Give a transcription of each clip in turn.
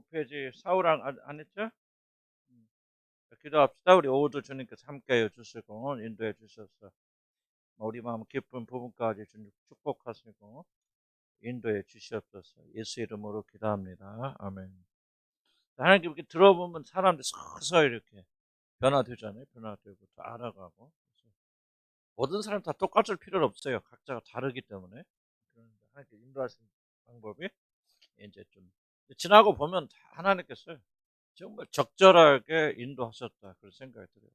5페이지 사우랑 안 했죠? 기도합시다. 우리 오후도 주님께서 함께해 주시고 인도해 주셔서 우리 마음 기쁜 부분까지 주님 축복하시고 인도해 주시옵소서. 예수 이름으로 기도합니다. 아멘. 하나님 이렇게 들어보면 사람들이 서서히 이렇게 변화되잖아요. 변화되고 또 알아가고. 모든 사람 다 똑같을 필요는 없어요. 각자가 다르기 때문에. 그런데 하나님께 인도하시는 방법이 이제 좀 지나고 보면 다 하나님께서 정말 적절하게 인도하셨다 그런 생각이 들어요.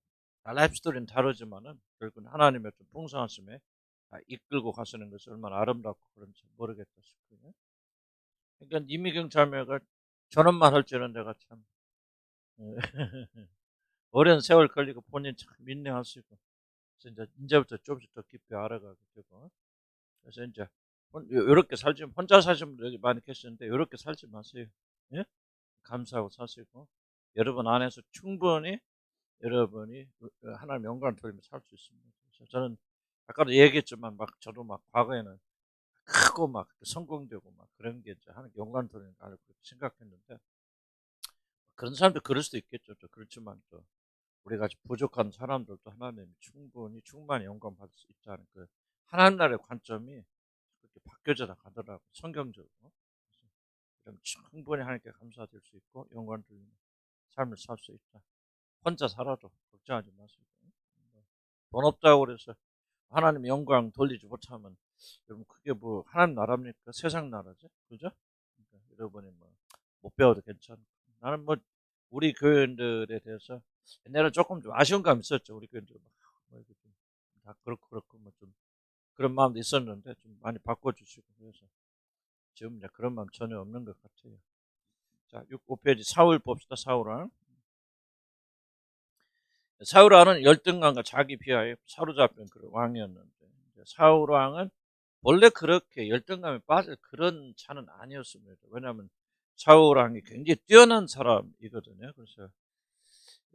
라이프 스토리는 다르지만은 결국은 하나님의 좀 풍성하심에 이끌고 가시는 것이 얼마나 아름답고 그런지 모르겠다 싶고요. 그러니까 이미경 자매가 전원만 할 줄은 내가 참 오랜 세월 걸리고 본인 참 민낯하시고 그래서 이제부터 조금씩 더 깊이 알아가게 되고 그래서 이제 이렇게 살지 혼자 사시는 분들 많이 계시는데 이렇게 살지 마세요. 예? 감사하고 사시고 여러분 안에서 충분히 여러분이 하나님의 영광을 돌리면서 살 수 있습니다. 그래서 저는 아까도 얘기했지만 막 저도 막 과거에는 크고 막 성공되고 막 그런 게 이제 하나님 영광을 돌리는 거 그렇게 생각했는데 그런 사람도 그럴 수도 있겠죠. 또 그렇지만 또 우리 같이 부족한 사람들도 하나님이 충만히 영광 받을 수 있다는 그 하나님 나라의 관점이 그렇게 바뀌어져 가더라고 성경적으로. 그래서 충분히 하나님께 감사드릴 수 있고 영광 돌리는 삶을 살 수 있다. 혼자 살아도 걱정하지 마시고 돈 없다고 그래서 하나님 영광 돌리지 못하면 여러분 그게 뭐 하나님 나라입니까? 세상 나라죠, 그죠? 그러니까 여러분이 뭐 못 배워도 괜찮고 나는 뭐 우리 교회인들에 대해서 옛날에 조금 좀 아쉬운 감이 있었죠. 우리 교회인들 뭐 이렇게 다 그렇고 뭐 좀 그런 마음도 있었는데 좀 많이 바꿔주시고 그래서 지금 이제 그런 마음 전혀 없는 것 같아요. 자, 5페이지 사울 봅시다. 사울왕은 열등감과 자기 비하에 사로잡힌 그런 왕이었는데 사울 왕은 원래 그렇게 열등감에 빠질 그런 자는 아니었습니다. 왜냐하면 사울 왕이 굉장히 뛰어난 사람이거든요. 그래서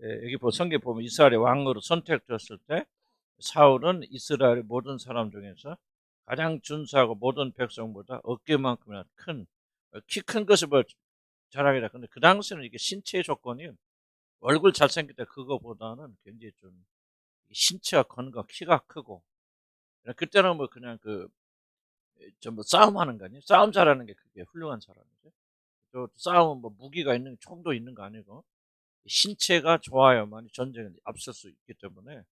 여기 성경 보면 이스라엘의 왕으로 선택됐을 때 사울은 이스라엘의 모든 사람 중에서 가장 준수하고 모든 백성보다 어깨만큼이나 키 큰 것을 자랑이라. 근데 그 당시에는 이게 신체의 조건이 얼굴 잘생길 때 그거보다는 굉장히 좀 신체가 건강, 키가 크고 그때는 뭐 그냥 전부 싸움하는 거 아니에요? 싸움 잘하는 게 그게 훌륭한 사람이죠. 또 싸움은 뭐 무기가 있는 총도 있는 거 아니고 신체가 좋아야만 전쟁을 앞설 수 있기 때문에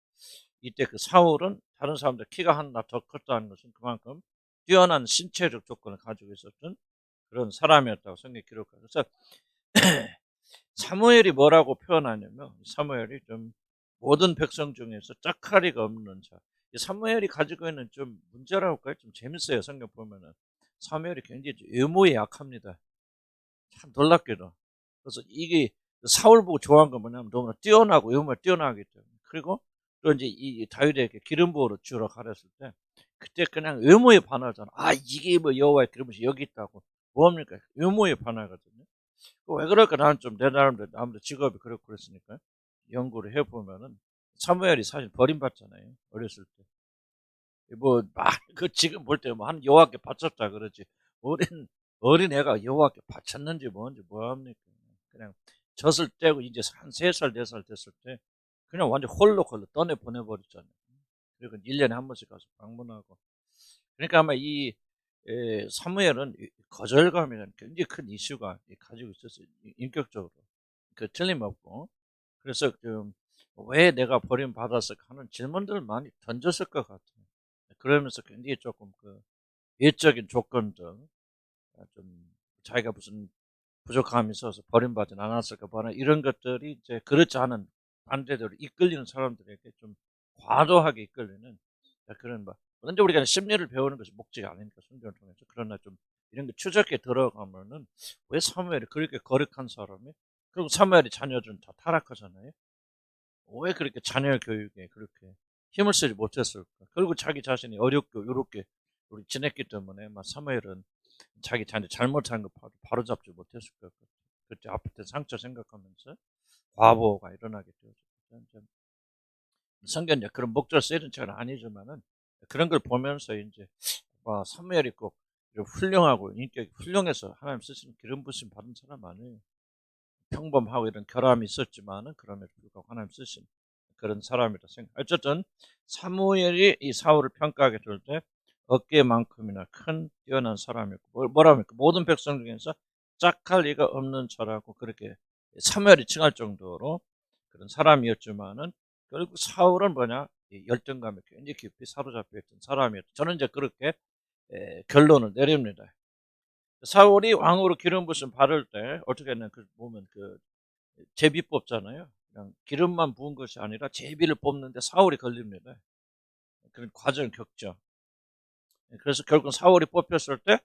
이때 그 사울은 다른 사람들 키가 하나 더 컸다는 것은 그만큼 뛰어난 신체적 조건을 가지고 있었던 그런 사람이었다고 성경에 기록하고 그래서 사무엘이 뭐라고 표현하냐면 사무엘이 좀 모든 백성 중에서 짝하리가 없는 자. 사무엘이 가지고 있는 좀 문제라고 할까요? 좀 재밌어요. 성경 보면은 사무엘이 굉장히 외모에 약합니다. 참 놀랍게도. 그래서 이게 사울 보고 좋아한 건 뭐냐면 너무나 뛰어나고 외모가 뛰어나기 때문에. 그리고 또 이제 이 다윗에게 기름 부으러 주러 가렸을 때 그때 그냥 외모에 반하잖아. 아 이게 뭐 여호와의 기름이 여기 있다고. 뭐합니까? 외모에 반하거든요. 왜 그럴까? 나는 좀 내 나름대로 아무래도 직업이 그렇고 그랬으니까 연구를 해보면은 사무엘이 사실 버림받잖아요. 어렸을 때. 뭐, 그 지금 볼 때 뭐 한 여호와께 바쳤다 그러지. 어린 애가 여호와께 바쳤는지 뭔지 뭐합니까? 그냥 젖을 떼고 이제 한 3살, 4살 됐을 때 그냥 완전 홀로 떠내 보내버렸잖아요. 그리고 1년에 한 번씩 가서 방문하고. 그러니까 아마 사무엘은 거절감이라는 굉장히 큰 이슈가 가지고 있었어요. 인격적으로. 그 틀림없고. 그래서 왜 내가 버림받았을까 하는 질문들을 많이 던졌을 것 같아요. 그러면서 굉장히 조금 외적인 조건들, 좀 자기가 무슨 부족함이 있어서 버림받진 않았을까 보나 이런 것들이 이제 그렇지 않은 반대대로 이끌리는 사람들에게 좀 과도하게 이끌리는 그런 그런데 우리가 심리를 배우는 것이 목적이 아니니까 성경을 통해서 그러나 좀 이런 게 추적해 들어가면은 왜 사무엘이 그렇게 거룩한 사람이 그리고 사무엘이 자녀들은 다 타락하잖아요. 왜 그렇게 자녀 교육에 그렇게 힘을 쓰지 못했을까? 그리고 자기 자신이 어렵고 요렇게 우리 지냈기 때문에 사무엘은 자기 자녀 잘못한 거 바로 잡지 못했을 것 같아요. 그때 아플 때 상처 생각하면서 과보가 일어나게 되었죠. 성경 이제 그런 목적을 쓰이는 책은 아니지만은 그런 걸 보면서 이제 사무엘이 꼭 훌륭하고 인격이 훌륭해서 하나님 쓰시는 기름 부심 받은 사람 아니에요. 평범하고 이런 결함이 있었지만은 그럼에도 불구하고 하나님 쓰신 그런 사람이라 생각. 어쨌든 사무엘이 이 사울을 평가하게 될 때 어깨만큼이나 큰 뛰어난 사람이었고 뭐라 합니까? 모든 백성 중에서 짝할 리가 없는 자라고 그렇게 사무엘이 칭할 정도로 그런 사람이었지만은 결국 사울은 뭐냐? 이 열등감에 굉장히 깊이 사로잡혀 있던 사람이었죠. 저는 이제 그렇게 결론을 내립니다. 사울이 왕으로 기름 부심 받을 때 어떻게 했냐? 그 보면 그 제비 뽑잖아요. 그냥 기름만 부은 것이 아니라 제비를 뽑는데 사울이 걸립니다. 그런 과정을 겪죠. 그래서 결국 사울이 뽑혔을 때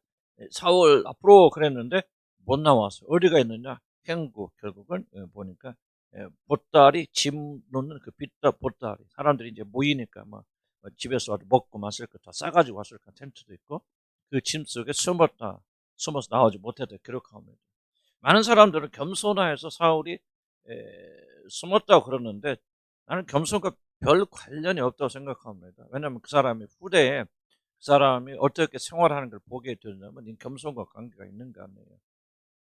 사울 앞으로 그랬는데 못 나왔어요. 어디가 있느냐? 행구 결국은 보니까 보따리 짐 놓는 그 빗다 보따리 사람들이 이제 모이니까 뭐 집에서 와도 먹고 마실 거 다 싸가지고 왔을까 텐트도 있고 그 짐 속에 숨어서 나오지 못했다 기록합니다. 많은 사람들은 겸손하여서 사울이 숨었다고 그러는데 나는 겸손과 별 관련이 없다고 생각합니다. 왜냐하면 그 사람이 후대에 그 사람이 어떻게 생활하는 걸 보게 되냐면 이 겸손과 관계가 있는 거 아니에요.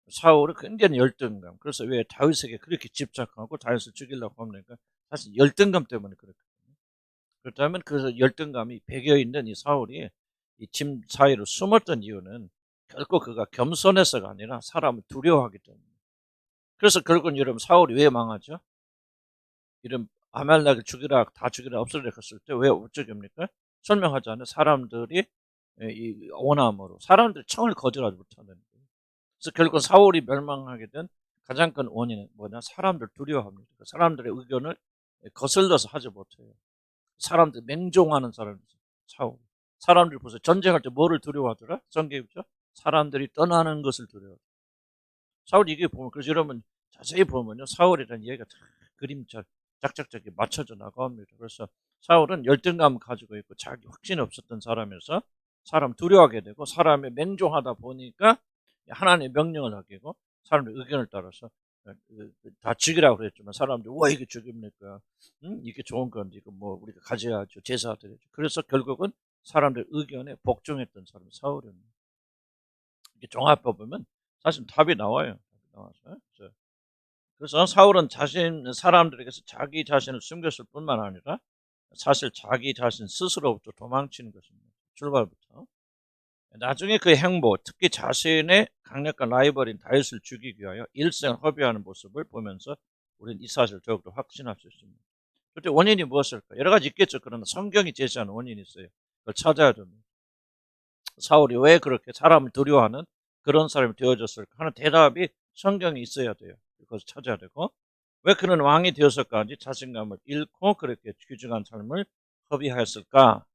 사울은 굉장히 열등감. 그래서 왜 다윗에게 그렇게 집착하고 다윗을 죽이려고 합니까? 사실 열등감 때문에 그렇거든요. 그렇다면 그 열등감이 배겨 있는 이 사울이 이 짐 사이로 숨었던 이유는 결코 그가 겸손해서가 아니라 사람을 두려워하기 때문에. 그래서 결국은 여러분 사울이 왜 망하죠? 이런 아말렉을 죽이라 다 죽이라 없애려 했을 때 왜 어쩌겠습니까? 설명하지 않은 사람들이 이 원함으로 사람들이 청을 거절하지 못하는 거예요. 그래서 결국 사울이 멸망하게 된 가장 큰 원인은 뭐냐? 사람들 두려워합니다. 사람들의 의견을 거슬러서 하지 못해요. 사람들 맹종하는 사람이죠. 사울. 사람들이 보세요. 전쟁할 때 뭐를 두려워하더라? 성경에 있죠? 사람들이 떠나는 것을 두려워. 사울이 이게 보면 그래서 여러분 자세히 보면요. 사울이라는 얘기가 다 그림처럼 짝짝짝이 맞춰져 나갑니다. 그래서 사울은 열등감을 가지고 있고 자기 확신이 없었던 사람에서 사람 두려워하게 되고 사람에 맹종하다 보니까 하나님의 명령을 어기고 사람의 의견을 따라서 다 죽이라고 그랬지만 사람들이 왜 이게 죽입니까? 이게 좋은 건데 이거 뭐 우리가 가져야죠. 제사 드려야죠. 그래서 결국은 사람들 의견에 복종했던 사람이 사울입니다. 이렇게 종합해 보면 사실 답이 나와요. 나와서. 그래서 사울은 사람들에게서 자기 자신을 숨겼을 뿐만 아니라 사실 자기 자신 스스로부터 도망치는 것입니다. 출발부터. 나중에 그 행보, 특히 자신의 강력한 라이벌인 다윗을 죽이기 위하여 일생을 허비하는 모습을 보면서 우리는 이 사실을 더욱더 확신할 수 있습니다. 그때 원인이 무엇일까? 여러 가지 있겠죠. 그러나 성경이 제시하는 원인이 있어요. 그걸 찾아야 됩니다. 사울이 왜 그렇게 사람을 두려워하는 그런 사람이 되어졌을까 하는 대답이 성경에 있어야 돼요. 그것을 찾아야 되고 왜 그는 왕이 되었을까인지 자신감을 잃고 그렇게 귀중한 삶을 허비하였을까?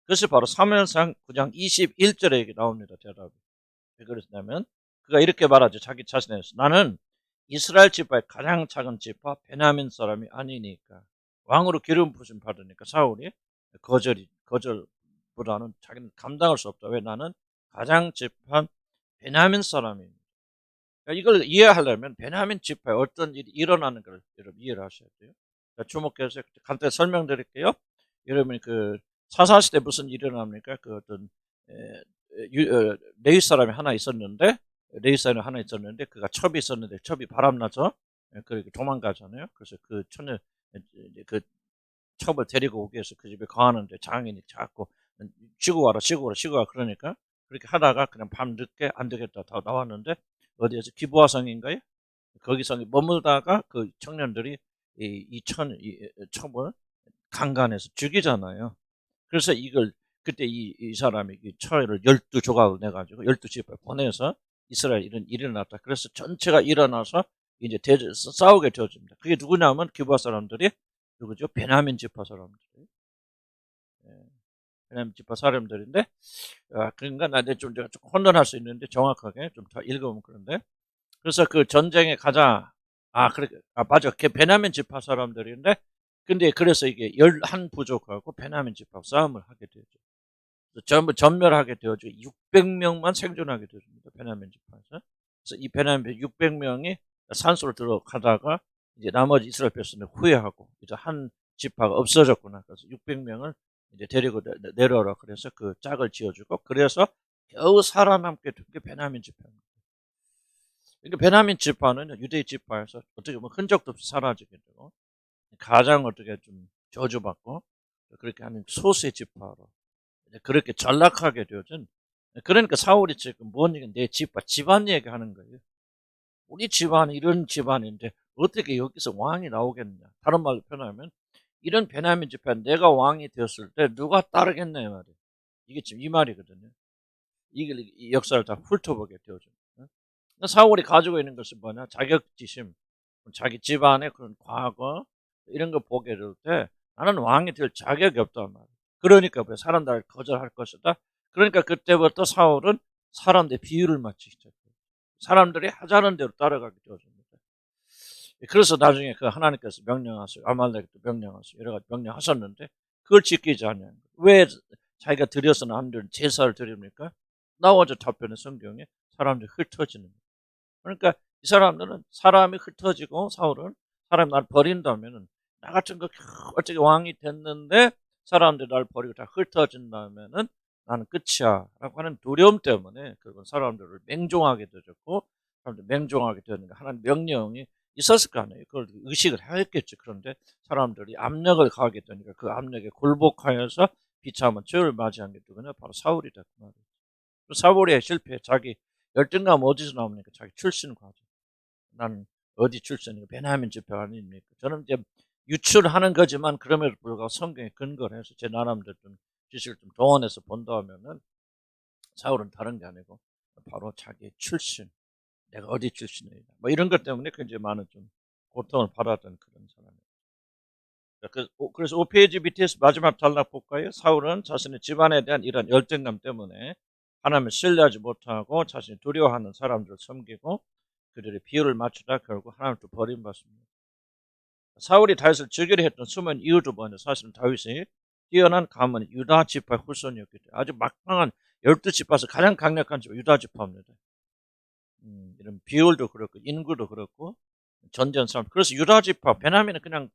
그것이 바로 사무엘상 9장 21절에 나옵니다. 대답이. 왜 그러냐면 그가 이렇게 말하죠. 자기 자신에서 나는 이스라엘 지파의 가장 작은 지파 베냐민 사람이 아니니까 왕으로 기름 부심 받으니까 사울이 거절보다는 자기는 감당할 수 없다. 왜 나는 가장 지파 베냐민 사람입니다. 그러니까 이걸 이해하려면 베냐민 지파에 어떤 일이 일어나는 걸 여러분 이해를 하셔야 돼요. 그러니까 주목해서 간단히 설명드릴게요. 여러분이 그 사사시대 무슨 일이 일어납니까? 그 어떤 레위 사람이 하나 있었는데 그가 첩이 있었는데 첩이 바람나서 그렇게 도망가잖아요. 그래서 그 처녀 그 첩을 데리고 오기 위해서 그 집에 거하는데 장인이 자꾸 쉬고 와라 그러니까 그렇게 하다가 그냥 밤 늦게 안 되겠다 다 나왔는데 어디에서 기부화성인가요? 거기서 머물다가 그 청년들이 이 첩을 강간해서 죽이잖아요. 그래서 이걸 그때 이 사람이 이 철을 12조각을 내가지고 12지파에 보내서 이스라엘 이런 일이 일어났다. 그래서 전체가 일어나서 이제 싸우게 되어집니다. 그게 누구냐면 기부하 사람들이 누구죠? 베냐민 지파 사람들이. 베냐민 지파 사람들인데 그러니까 나한테 좀 제가 조금 혼돈할 수 있는데 정확하게 좀 더 읽으면 그런데 그래서 그 전쟁에 가자. 맞아. 그 베냐민 지파 사람들인데 근데 그래서 이게 11부족하고 베냐민 지파 싸움을 하게 되죠. 전부 전멸하게 되어져 600명만 생존하게 되었습니다. 베냐민 지파에서. 그래서 이 베냐민 600명이 산소로 들어가다가 이제 나머지 이스라엘 백성들 후회하고 이제 한 지파가 없어졌구나. 그래서 600명을 이제 데리고 내려오라 그래서 그 짝을 지어주고 그래서 겨우 살아남게 된 게 베냐민 지파입니다. 그러니까 베냐민 지파는 유대 지파에서 어떻게 보면 흔적도 없이 사라지게 되고 가장 어떻게 좀 저주받고 그렇게 하는 소수의 지파로 그렇게 전락하게 되어진. 그러니까 사울이 지금 뭔 얘기 내 집안 얘기하는 거예요. 우리 집안이 이런 집안인데 어떻게 여기서 왕이 나오겠냐. 다른 말로 표현하면 이런 베냐민 지파 내가 왕이 되었을 때 누가 따르겠냐 이 말이에요. 이게 지금 이 말이거든요. 이 역사를 다 훑어보게 되어져. 사울이 가지고 있는 것은 뭐냐? 자격지심, 자기 집안의 그런 과거 이런 거 보게 될 때 나는 왕이 될 자격이 없단 말이야. 그러니까 왜 사람들을 거절할 것이다. 그러니까 그때부터 사울은 사람들의 비유를 맞추기 시작해요. 사람들이 하자는 대로 따라가게 되어집니다. 그래서 나중에 그 하나님께서 명령하세요. 아말렉도 명령하세요. 여러 가지 명령하셨는데 그걸 지키지 않냐는 거예요. 왜 자기가 드려서는 안 되는 제사를 드립니까? 나오자 답변의 성경에 사람들이 흩어지는 거예요. 그러니까 이 사람들은 사람이 흩어지고 사울은 사람이 날 버린다면은 나 같은 거 어떻게 왕이 됐는데 사람들이 날 버리고 다 흩어진다면은 나는 끝이야 라고 하는 두려움 때문에 결국은 사람들을 맹종하게 되었고 사람들 맹종하게 되었는가 하나님 명령이 있었을 거 아니에요. 그걸 의식을 하였겠죠. 그런데 사람들이 압력을 가하게 되니까 그 압력에 굴복하여서 비참한 죄를 맞이한 게 누구냐? 바로 사울이다. 그 말이에요. 사울의 실패, 자기 열등감 어디서 나옵니까? 자기 출신 과정. 나는 어디 출신이고 베냐민 지파 아닙니까? 저는 이제 유출하는 거지만 그럼에도 불구하고 성경에 근거를 해서 제 나름대로 좀 지식을 좀 동원해서 본다면은 사울은 다른 게 아니고 바로 자기 출신, 내가 어디 출신이냐 뭐 이런 것 때문에 굉장히 많은 좀 고통을 받았던 그런 사람이에요. 그래서 5페이지 밑에서 마지막 단락 볼까요? 사울은 자신의 집안에 대한 이런 열등감 때문에 하나님을 신뢰하지 못하고 자신이 두려워하는 사람들을 섬기고 그들의 비유를 맞추다 결국 하나님을 또 버림받습니다. 사울이 다윗을 죽이려 했던 숨은 이유도 뭐냐? 사실은 다윗이 뛰어난 가문 유다 지파 후손이었기 때문에 아주 막강한 12지파에서 가장 강력한 지파 유다 지파입니다. 이런 비율도 그렇고 인구도 그렇고 전전 싸움. 그래서 유다 지파 베냐민은 그냥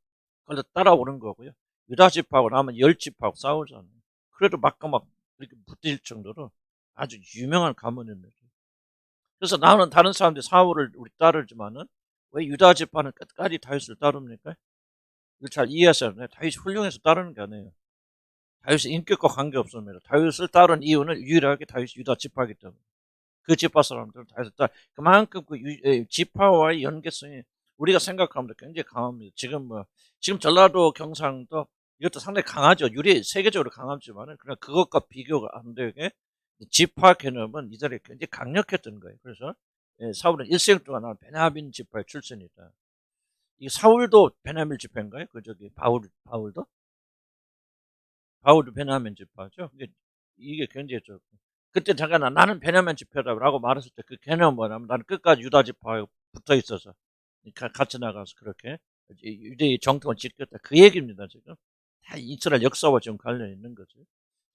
걸려 따라오는 거고요. 유다 지파하고 남은 10지파하고 싸우잖아요. 그래도 막 이렇게 붙일 정도로 아주 유명한 가문입니다. 그래서 나는 다른 사람들이 사울을 우리 따르지만은 왜 유다 지파는 끝까지 다윗을 따릅니까? 이걸 잘 이해하셔야 돼요. 다윗이 훌륭해서 따르는 게 아니에요. 다윗의 인격과 관계없습니다. 다윗을 따른 이유는 유일하게 다윗이 유다 지파이기 때문에. 그 지파 사람들은 다윗을 따라 그만큼 그 지파와의 연계성이 우리가 생각하면 굉장히 강합니다. 지금 전라도 경상도 이것도 상당히 강하죠. 세계적으로 강하지만은 그냥 그것과 비교가 안 되게 지파 개념은 이 자리에 굉장히 강력했던 거예요. 그래서 사울은 일생 동안 나는 베냐민 지파의 출신이다. 이 사울도 베냐민 지파인가요? 바울도 베냐민 지파죠. 이게 굉장히 그때 잠깐 나는 베냐민 지파다라고 말했을 때 그 개념은 뭐냐면 나는 끝까지 유다 지파에 붙어 있어서 같이 나가서 그렇게 유대의 정통을 지켰다. 그 얘기입니다. 지금 다 이스라엘 역사와 지금 관련 있는 거죠.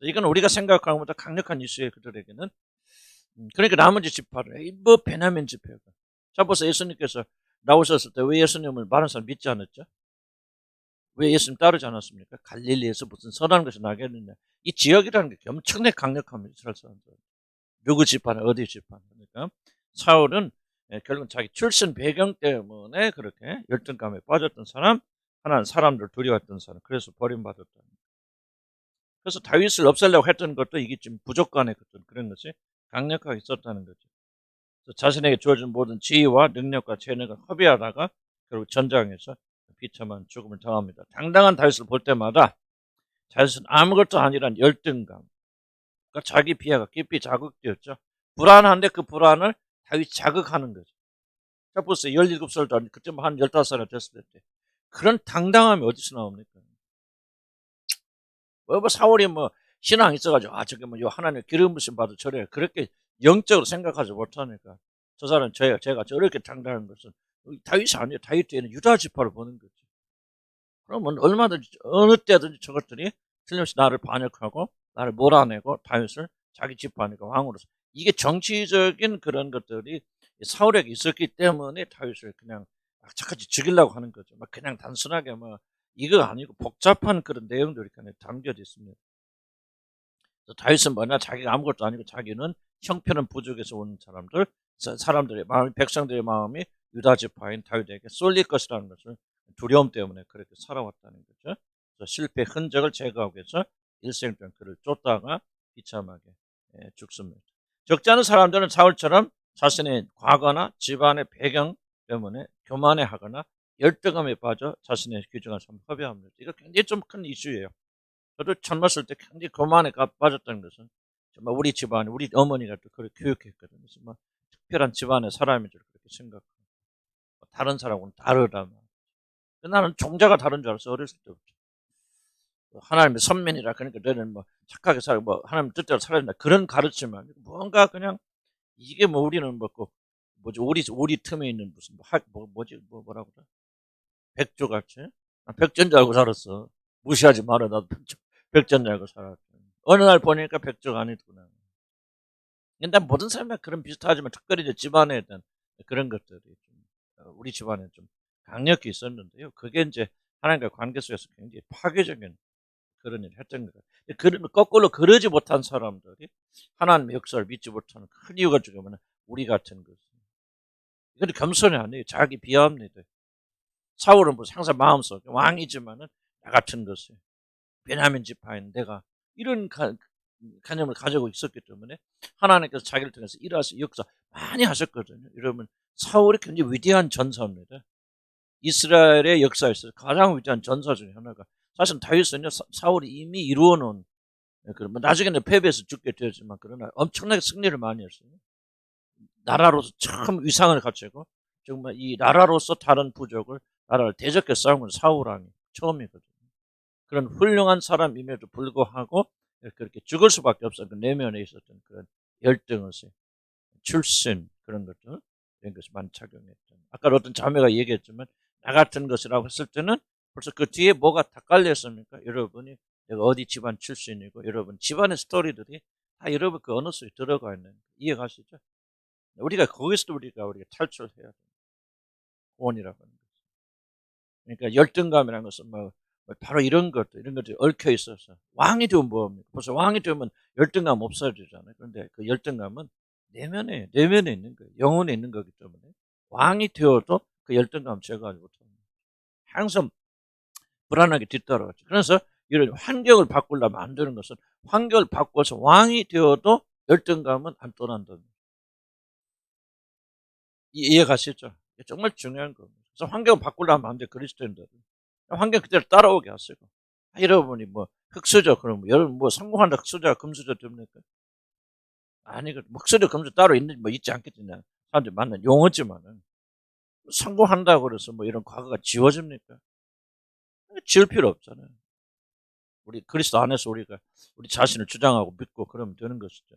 이건 우리가 생각하는 것보다 강력한 이슈에 그들에게는. 그러니까 나머지 지파를 뭐 베냐민 지파가. 자 보세요. 예수님께서 나오셨을 때 왜 예수님을 많은 사람 믿지 않았죠? 왜 예수님 따르지 않았습니까? 갈릴리에서 무슨 선한 것이 나겠느냐. 이 지역이라는 게 엄청나게 강력합니다. 이스라엘 사람들. 누구 지파는 어디 지파는. 그러니까 사울은 결국은 자기 출신 배경 때문에 그렇게 열등감에 빠졌던 사람, 하나는 사람들 두려워했던 사람, 그래서 버림받았다. 그래서 다윗을 없애려고 했던 것도 이게 좀 부족간의 그런 것이 강력하게 있었다는 거죠. 자신에게 주어진 모든 지위와 능력과 재능을 허비하다가 결국 전장에서 비참한 죽음을 당합니다. 당당한 다윗을 볼 때마다 다윗은 아무것도 아니란 열등감, 그러니까 자기 비하가 깊이 자극되었죠. 불안한데 그 불안을 다윗이 자극하는 거죠. 자 보세요. 17살도 아니고 그때 한 15살이나 됐을 때 그런 당당함이 어디서 나옵니까? 사울이 신앙 있어가지고 저게 하나님 기름 부심 받을 저래 그렇게 영적으로 생각하지 못하니까 저 사람 제가 저렇게 당당한 것은 다윗이 아니에요. 다윗 뒤에는 유다 지파를 보는 거죠. 그러면 얼마든지 어느 때든지 저것들이 틀림없이 나를 반역하고 나를 몰아내고 다윗을 자기 지파니까 왕으로서 이게 정치적인 그런 것들이 사울에게 있었기 때문에 다윗을 그냥 악착같이 죽이려고 하는 거죠. 그냥 단순하게 이거 아니고 복잡한 그런 내용들이 담겨져 있습니다. 다윗은 뭐냐? 자기가 아무것도 아니고 자기는 형편은 부족해서 온 사람들, 사람들의 마음이, 백성들의 마음이 유다 지파인 다윗에게 쏠릴 것이라는 것을 두려움 때문에 그렇게 살아왔다는 거죠. 그래서 실패 흔적을 제거하기 위해서 일생 동안 그를 쫓다가 비참하게 죽습니다. 적지 않은 사람들은 사울처럼 자신의 과거나 집안의 배경 때문에 교만해하거나 열등감에 빠져 자신의 귀중한 삶을 허비합니다. 이거 굉장히 좀 큰 이슈예요. 저도 젊었을 때 굉장히 교만에 빠졌다는 것은 정말 우리 집안, 우리 어머니가 또 그렇게 교육했거든요. 정말 특별한 집안의 사람인 줄 그렇게 생각하고 다른 사람하고는 다르다면 나는 종자가 다른 줄 알았어 어렸을 때부터. 하나님의 선민이라 그러니까 너는 뭐 착하게 살고 뭐 하나님 뜻대로 살아야 된다 그런 가르침만 뭔가 그냥 이게 뭐 우리는 뭐꼭 뭐지 오리 틈에 있는 무슨 뭐라고 그래 백조같이 백전 줄 알고 살았어. 무시하지 마라 나도 백전 줄 알고 살았어. 어느 날 보니까 백조가 아니구나. 근데 모든 사람이 그런 비슷하지만 특별히 이제 집안에 대한 그런 것들이 좀 우리 집안에 좀 강력히 있었는데요. 그게 이제 하나님과의 관계 속에서 굉장히 파괴적인 그런 일을 했던 거예요. 거꾸로 그러지 못한 사람들이 하나님의 역사를 믿지 못하는 큰 이유가 중에 뭐냐 우리 같은 것. 이건 겸손이 아니에요. 자기 비하합니다. 사울은 뭐 항상 마음속에 왕이지만은 나 같은 것을 베냐민 지파인 내가 이런 개념을 가지고 있었기 때문에 하나님께서 자기를 통해서 일하시 역사 많이 하셨거든요. 여러분 사울이 굉장히 위대한 전사입니다. 이스라엘의 역사에서 가장 위대한 전사 중에 하나가 사실 다윗은요 사울이 이미 이루어놓은 그러면 나중에는 패배해서 죽게 되었지만 그러나 엄청나게 승리를 많이 했어요. 나라로서 참 위상을 갖추고 정말 이 나라로서 다른 부족을 나라를 대적해 싸운 건 사울 왕이 처음이거든요. 그런 훌륭한 사람임에도 불구하고 그렇게 죽을 수밖에 없어. 그 내면에 있었던 그런 열등의식, 출신 그런 것들 이런 것이 많이 작용했죠. 아까 어떤 자매가 얘기했지만 나 같은 것이라고 했을 때는 벌써 그 뒤에 뭐가 다 깔려 있습니까? 여러분이 내가 어디 집안 출신이고 여러분 집안의 스토리들이 다 여러분 그 어느 속에 들어가 있는 이해가시죠? 우리가 거기서 우리가 탈출해야 돼요. 구원이라고 하는 것. 그러니까 열등감이라는 것은 바로 이런 것들이 얽혀 있어서 왕이 되면 뭐합니까? 벌써 왕이 되면 열등감 없어지잖아요. 그런데 그 열등감은 내면에 있는 거예요. 영혼에 있는 거기 때문에 왕이 되어도 그 열등감 제거하지 못합니다. 항상 불안하게 뒤따라가죠. 그래서 이런 환경을 바꾸려면 안 되는 것은 환경을 바꿔서 왕이 되어도 열등감은 안 떠난다는 거예요. 이해가시죠? 정말 중요한 겁니다. 그래서 환경을 바꾸려면 안 돼, 그리스도인들은. 환경 그대로 따라오게 하세요. 여러분이 뭐 흑수저 그럼 여러분 뭐 성공한다 흑수저가 금수저 됩니까? 아니거든. 흑수저 금수저 따로 있지 않겠지. 사람들이 맞는 용어지만은 성공한다고 그래서 뭐 이런 과거가 지워집니까? 지울 필요 없잖아요. 우리 그리스도 안에서 우리 자신을 주장하고 믿고 그러면 되는 것이죠.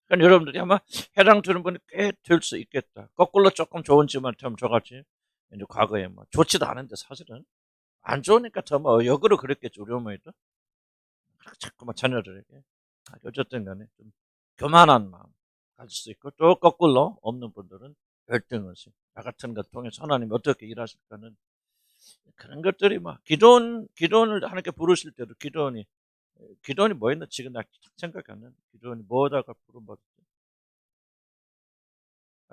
그러니까 여러분들이 아마 해당되는 분이 꽤 될 수 있겠다. 거꾸로 조금 좋은 집만 되면 저같이 이제 과거에 뭐 좋지도 않은데 사실은 안 좋으니까 더 뭐 역으로 그랬겠죠. 우리 어머니도 자꾸만 자녀들에게 어쨌든 간에 좀 교만한 마음 가질 수 있고 또 거꾸로 없는 분들은 열등의식 나 같은 것 통해서 하나님이 어떻게 일하실까는 그런 것들이 막 기도원을 하나님께 부르실 때도 기도원이 뭐였나 지금 나 생각이 안 나네. 기도원이 뭐다가 부름받았지?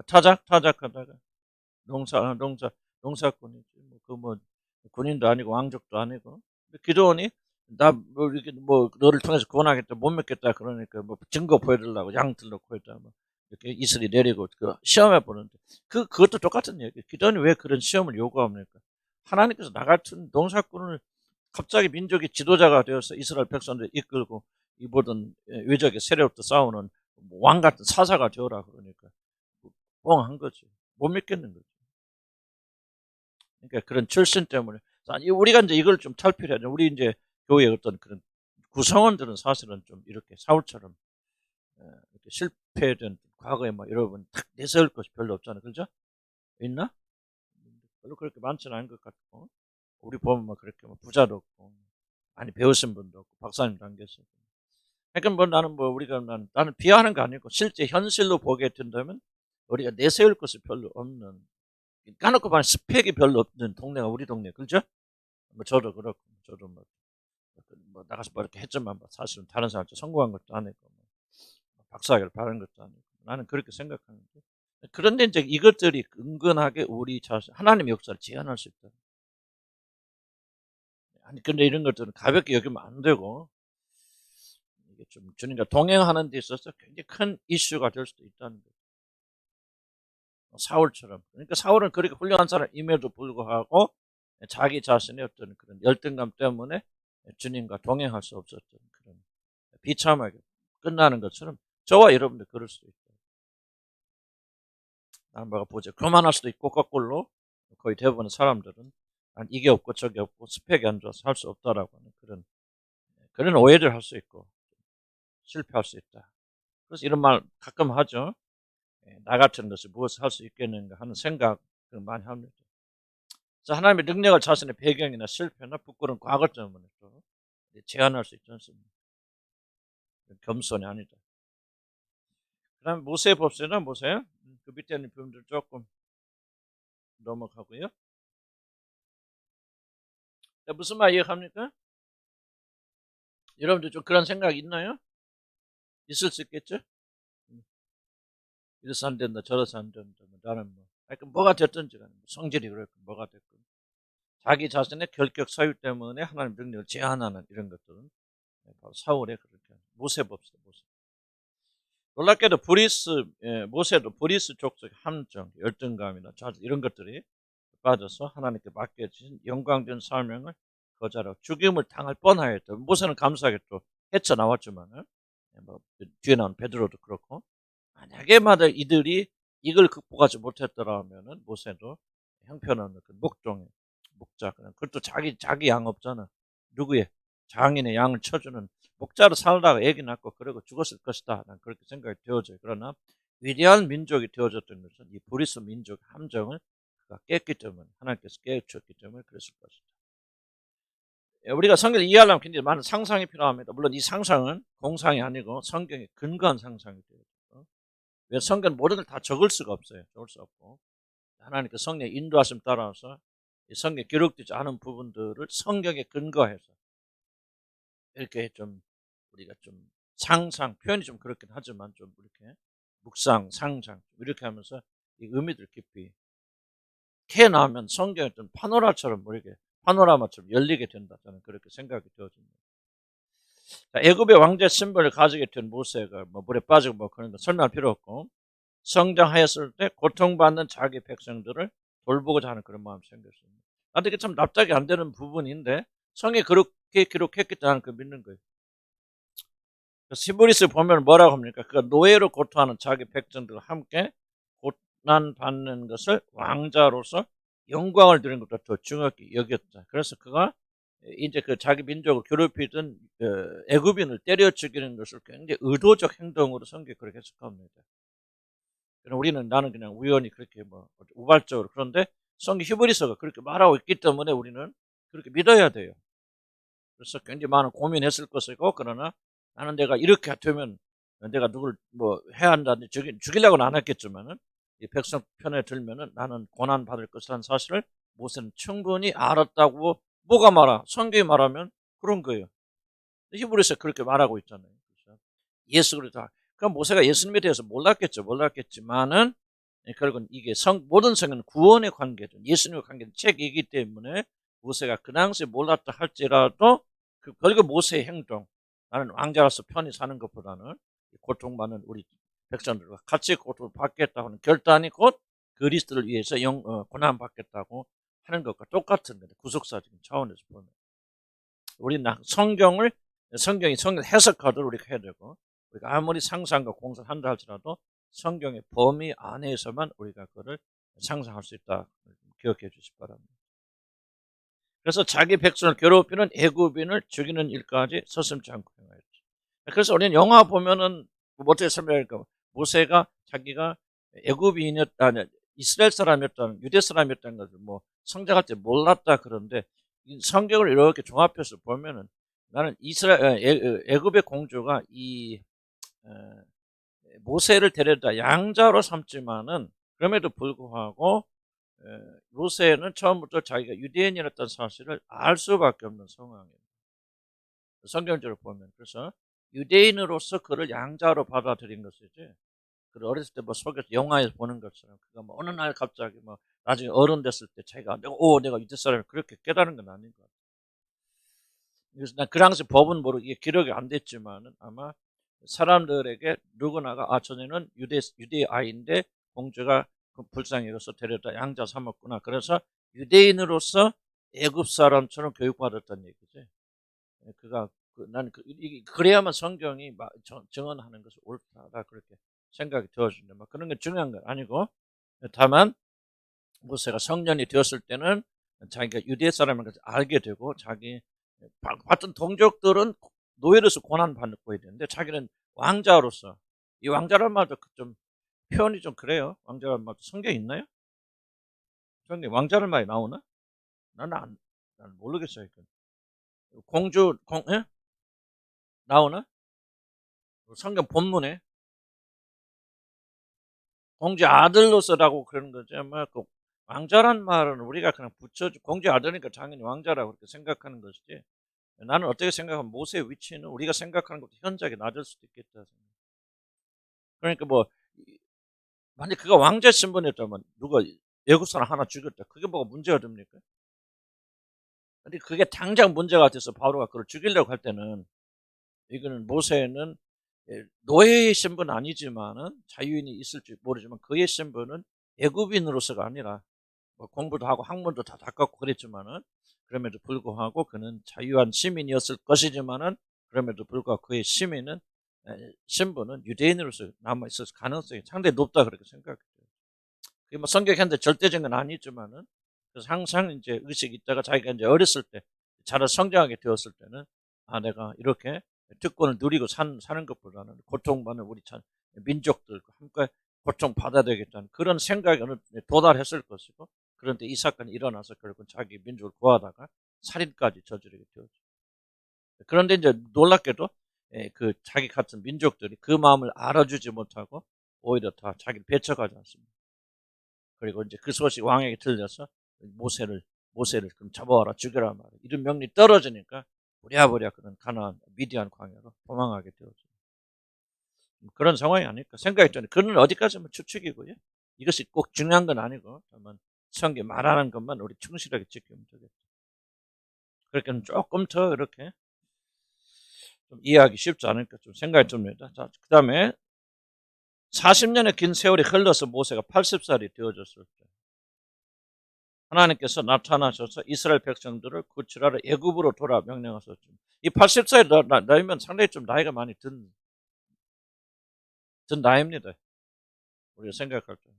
타작하다가 농사꾼이지. 뭐 군인도 아니고 왕족도 아니고. 기도원이 나뭐 이렇게 뭐 너를 통해서 구원하겠다 못 믿겠다 그러니까 뭐 증거 보여달라고 양 들놓고 했다 뭐 이렇게 이슬이 내리고 그 시험해 보는데 그것도 똑같은 얘기. 기도원이 왜 그런 시험을 요구합니까? 하나님께서 나 같은 농사꾼을 갑자기 민족의 지도자가 되어서 이스라엘 백성들 이끌고 이 모든 외적의 세력도 싸우는 왕 같은 사사가 되어라 그러니까 뻥한 거지. 못 믿겠는 거지. 그러니까 그런 출신 때문에 우리가 이제 이걸 좀 탈피해야 돼. 우리 이제 교회 어떤 그런 구성원들은 사실은 좀 이렇게 사울처럼 이렇게 실패된 과거에 뭐 여러분 탁 내세울 것이 별로 없잖아요. 그죠? 있나? 별로 그렇게 많지는 않은 것 같고 우리 보면 뭐 그렇게 뭐 부자도 없고 많이 배우신 분도 없고 박사님도 안 계시고. 그러니까 뭐 나는 뭐 우리가 나는 비하하는 거 아니고 실제 현실로 보게 된다면 우리가 내세울 것이 별로 없는 까놓고 보면 스펙이 별로 없는 동네가 우리 동네 그렇죠? 뭐 저도 그렇고 저도 뭐 나가서 뭐 이렇게 했지만 뭐 사실은 다른 사람한테 성공한 것도 아니고 뭐 박사학위를 받은 것도 아니고 나는 그렇게 생각하는데 그런데 이제 이것들이 은근하게 우리 자신 하나님의 역사를 제한할 수 있다. 아니 근데 이런 것들은 가볍게 여기면 안 되고 이게 좀 주님과 동행하는 데 있어서 굉장히 큰 이슈가 될 수도 있다는 거죠. 사울처럼. 그러니까 사울은 그렇게 훌륭한 사람임에도 불구하고 자기 자신의 어떤 그런 열등감 때문에 주님과 동행할 수 없었던 그런 비참하게 끝나는 것처럼 저와 여러분들 그럴 수도 있다. 남바가 보자 교만할 수도 있고 거꾸로 거의 대부분의 사람들은 이게 없고 저게 없고 스펙이 안 좋아서 할 수 없다라고 하는 그런 오해를 할 수 있고 실패할 수 있다. 그래서 이런 말 가끔 하죠. 나 같은 것이 무엇을 할 수 있겠는가 하는 생각을 많이 합니다. 하나님의 능력을 자신의 배경이나 실패나 부끄러운 과거 때문에 또 제한할 수 있지 않습니까? 겸손이 아니다. 그 다음에 모세 봅시다. 모세. 그 밑에 있는 부분들 조금 넘어가고요. 무슨 말 이해합니까? 여러분들 좀 그런 생각 있나요? 있을 수 있겠죠? 이래서 안 된다, 저래서 안 된다. 나는 뭐가 됐든지 간에 성질이 그렇고 뭐가 됐건 자기 자신의 결격 사유 때문에 하나님 능력을 제한하는 이런 것들은 바로 사울의 그렇게 모세 봅시다. 모세. 놀랍게도 모세도 브리스 족속의 함정, 열등감이나 자주 이런 것들이 빠져서 하나님께 맡겨진 영광된 사명을 거절하고 죽임을 당할 뻔하였다. 모세는 감사하게 또 헤쳐나왔지만은 뒤에 나온 베드로도 그렇고 만약에 이들이 이걸 극복하지 못했더라면은 모세도 형편없는 그 목자 그것도 자기 양 없잖아. 누구의 장인의 양을 쳐주는 목자로 살다가 애기 낳고 그러고 죽었을 것이다. 난 그렇게 생각이 되어져요. 그러나 위대한 민족이 되어졌던 것은 이 브리스 민족 함정을 그가 깼기 때문에 하나님께서 깨우쳤기 때문에 그랬을 것이다. 우리가 성경을 이해하려면 굉장히 많은 상상이 필요합니다. 물론 이 상상은 공상이 아니고 성경에 근거한 상상이 되어요. 왜 성경 모든 걸 다 적을 수가 없어요. 적을 수 없고 하나님께 성령의 인도하심 따라서 성경에 기록되지 않은 부분들을 성경에 근거해서 이렇게 좀 우리가 좀 상상 표현이 좀 그렇긴 하지만 좀 이렇게 묵상 상상 이렇게 하면서 이 의미들 깊이 캐 나오면 성경이 좀 파노라마처럼 열리게 된다. 저는 그렇게 생각이 되어집니다. 애굽의 왕자 신분을 가지게 된 모세가 물에 빠지고 그런 거 설명할 필요 없고 성장하였을 때 고통받는 자기 백성들을 돌보고자 하는 그런 마음이 생겼습니다. 나한테 이게 참 납작이 안 되는 부분인데 성에 그렇게 기록했기 때문에 그 믿는 거예요. 히브리서 보면 뭐라고 합니까? 그가 노예로 고통하는 자기 백성들과 함께 고난 받는 것을 왕자로서 영광을 드리는 것보다 더 중요하게 여겼다. 그래서 그가 이제 그 자기 민족을 괴롭히던 애굽인을 때려 죽이는 것을 굉장히 의도적 행동으로 성경에 그렇게 해석합니다. 나는 그냥 우연히 그렇게 우발적으로 그런데 성경 히브리서가 그렇게 말하고 있기 때문에 우리는 그렇게 믿어야 돼요. 그래서 굉장히 많은 고민했을 것이고 그러나 나는 내가 이렇게 되면 내가 누굴 해야 한다든지 죽이려고는 안 했겠지만은 이 백성 편에 들면은 나는 고난 받을 것이라는 사실을 모세는 충분히 알았다고 뭐가 말아? 성경이 말하면 그런 거예요. 히브리서 그렇게 말하고 있잖아요. 그렇죠? 예수 그리스도. 그럼 모세가 예수님에 대해서 몰랐겠지만은 결국은 이게 모든 성경은 구원의 관계죠. 예수님의 관계는 책이기 때문에 모세가 그 당시에 몰랐다 할지라도 결국 모세의 행동, 나는 왕자로서 편히 사는 것보다는 고통받는 우리 백성들과 같이 고통을 받겠다고 하는 결단이 곧 그리스도를 위해서 고난받겠다고 하는 것과 똑같은 거예요. 구속사적인 차원에서 보면. 우리는 성경을 해석하도록 우리가 해야 되고 우리가 아무리 상상과 공상을 한다 할지라도 성경의 범위 안에서만 우리가 그걸 상상할 수 있다. 기억해 주시기 바랍니다. 그래서 자기 백성을 괴롭히는 애굽인을 죽이는 일까지 서슴지 않고 행하였죠. 그래서 우리는 영화 보면은 어떻게 설명할까? 모세가 자기가 이스라엘 사람이었다는 유대 사람이었다는 것을 성장할 때 몰랐다 그런데 성경을 이렇게 종합해서 보면은 나는 애굽의 공주가 이 모세를 데려다 양자로 삼지만은 그럼에도 불구하고 모세는 처음부터 자기가 유대인이었다는 사실을 알 수밖에 없는 상황이에요. 성경적으로 보면 그래서 유대인으로서 그를 양자로 받아들인 것이지 그 어렸을 때 뭐 속에서 영화에서 보는 것처럼 그가 뭐 어느 날 갑자기 뭐 나중에 어른 됐을 때 자기가 내가 유대 사람이 그렇게 깨달은 건 아닌 것 같아요. 그래서 난 그 당시 법은 이게 기록이 안 됐지만은 아마 사람들에게 누구나가 저녀는 유대 아이인데 공주가 불쌍히 여겨서 데려다 양자 삼았구나. 그래서 유대인으로서 애굽 사람처럼 교육받았다는 얘기지. 그가 나는 그래야만 성경이 증언하는 것이 옳다 그렇게 생각이 되어진다. 그런 게 중요한 건 아니고 다만 모세가 성년이 되었을 때는 자기가 유대 사람인 것을 알게 되고 자기 같은 동족들은 노예로서 고난받고 있는데 자기는 왕자로서 이 왕자란 말도 좀 표현이 좀 그래요. 왕자란 말도 성경에 있나요? 성경에 왕자란 말이 나오나? 나는 모르겠어요. 예? 나오나? 성경 본문에 공주 아들로서라고 그러는 거죠. 왕자란 말은 우리가 그냥 공주 아들이니까 당연히 왕자라고 그렇게 생각하는 것이지. 나는 어떻게 생각하면 모세의 위치는 우리가 생각하는 것보다 현저하게 낮을 수도 있겠다. 그러니까 만약 그가 왕자 신분이었다면 누가 애국 사람 하나 죽였다. 그게 뭐가 문제가 됩니까? 근데 그게 당장 문제가 돼서 바로가 그걸 죽이려고 할 때는 이거는 모세는 노예의 신분은 아니지만은 자유인이 있을지 모르지만 그의 신분은 애굽인으로서가 아니라 공부도 하고 학문도 다 닦았고 그랬지만은 그럼에도 불구하고 그는 자유한 시민이었을 것이지만은 그럼에도 불구하고 그의 신분은 유대인으로서 남아 있을 가능성이 상당히 높다 그렇게 생각해요. 그게 성격한테 절대적인 건 아니지만은 그래서 항상 이제 의식이 있다가 자기가 이제 어렸을 때 자라 성장하게 되었을 때는 내가 이렇게 특권을 누리고 사는 것보다는 고통받는 우리 민족들과 함께 고통받아야 되겠다는 그런 생각에 도달했을 것이고 그런데 이 사건이 일어나서 결국 자기 민족을 구하다가 살인까지 저지르게 되었죠. 그런데 이제 놀랍게도 그 자기 같은 민족들이 그 마음을 알아주지 못하고 오히려 다 자기를 배척하지 않습니다. 그리고 이제 그 소식 왕에게 들려서 모세를 그럼 잡아와라 죽여라 말이야. 이런 명령이 떨어지니까 부랴부랴 그런 가나안 미디안 광야로 도망하게 되었죠. 그런 상황이 아닐까 생각이 드는데 그는 어디까지면 추측이고요. 이것이 꼭 중요한 건 아니고 다만 성경 말하는 것만 우리 충실하게 지키면 되겠죠. 그렇게 조금 더 이렇게 좀 이해하기 쉽지 않을까 좀 생각이 듭니다. 자, 그 다음에 40년의 긴 세월이 흘러서 모세가 80살이 되어졌을 때 하나님께서 나타나셔서 이스라엘 백성들을 구출하러 애굽으로 돌아 명령하셨죠. 이 80살이 나이면 상당히 좀 나이가 많이 든 나이입니다. 우리가 생각할 때.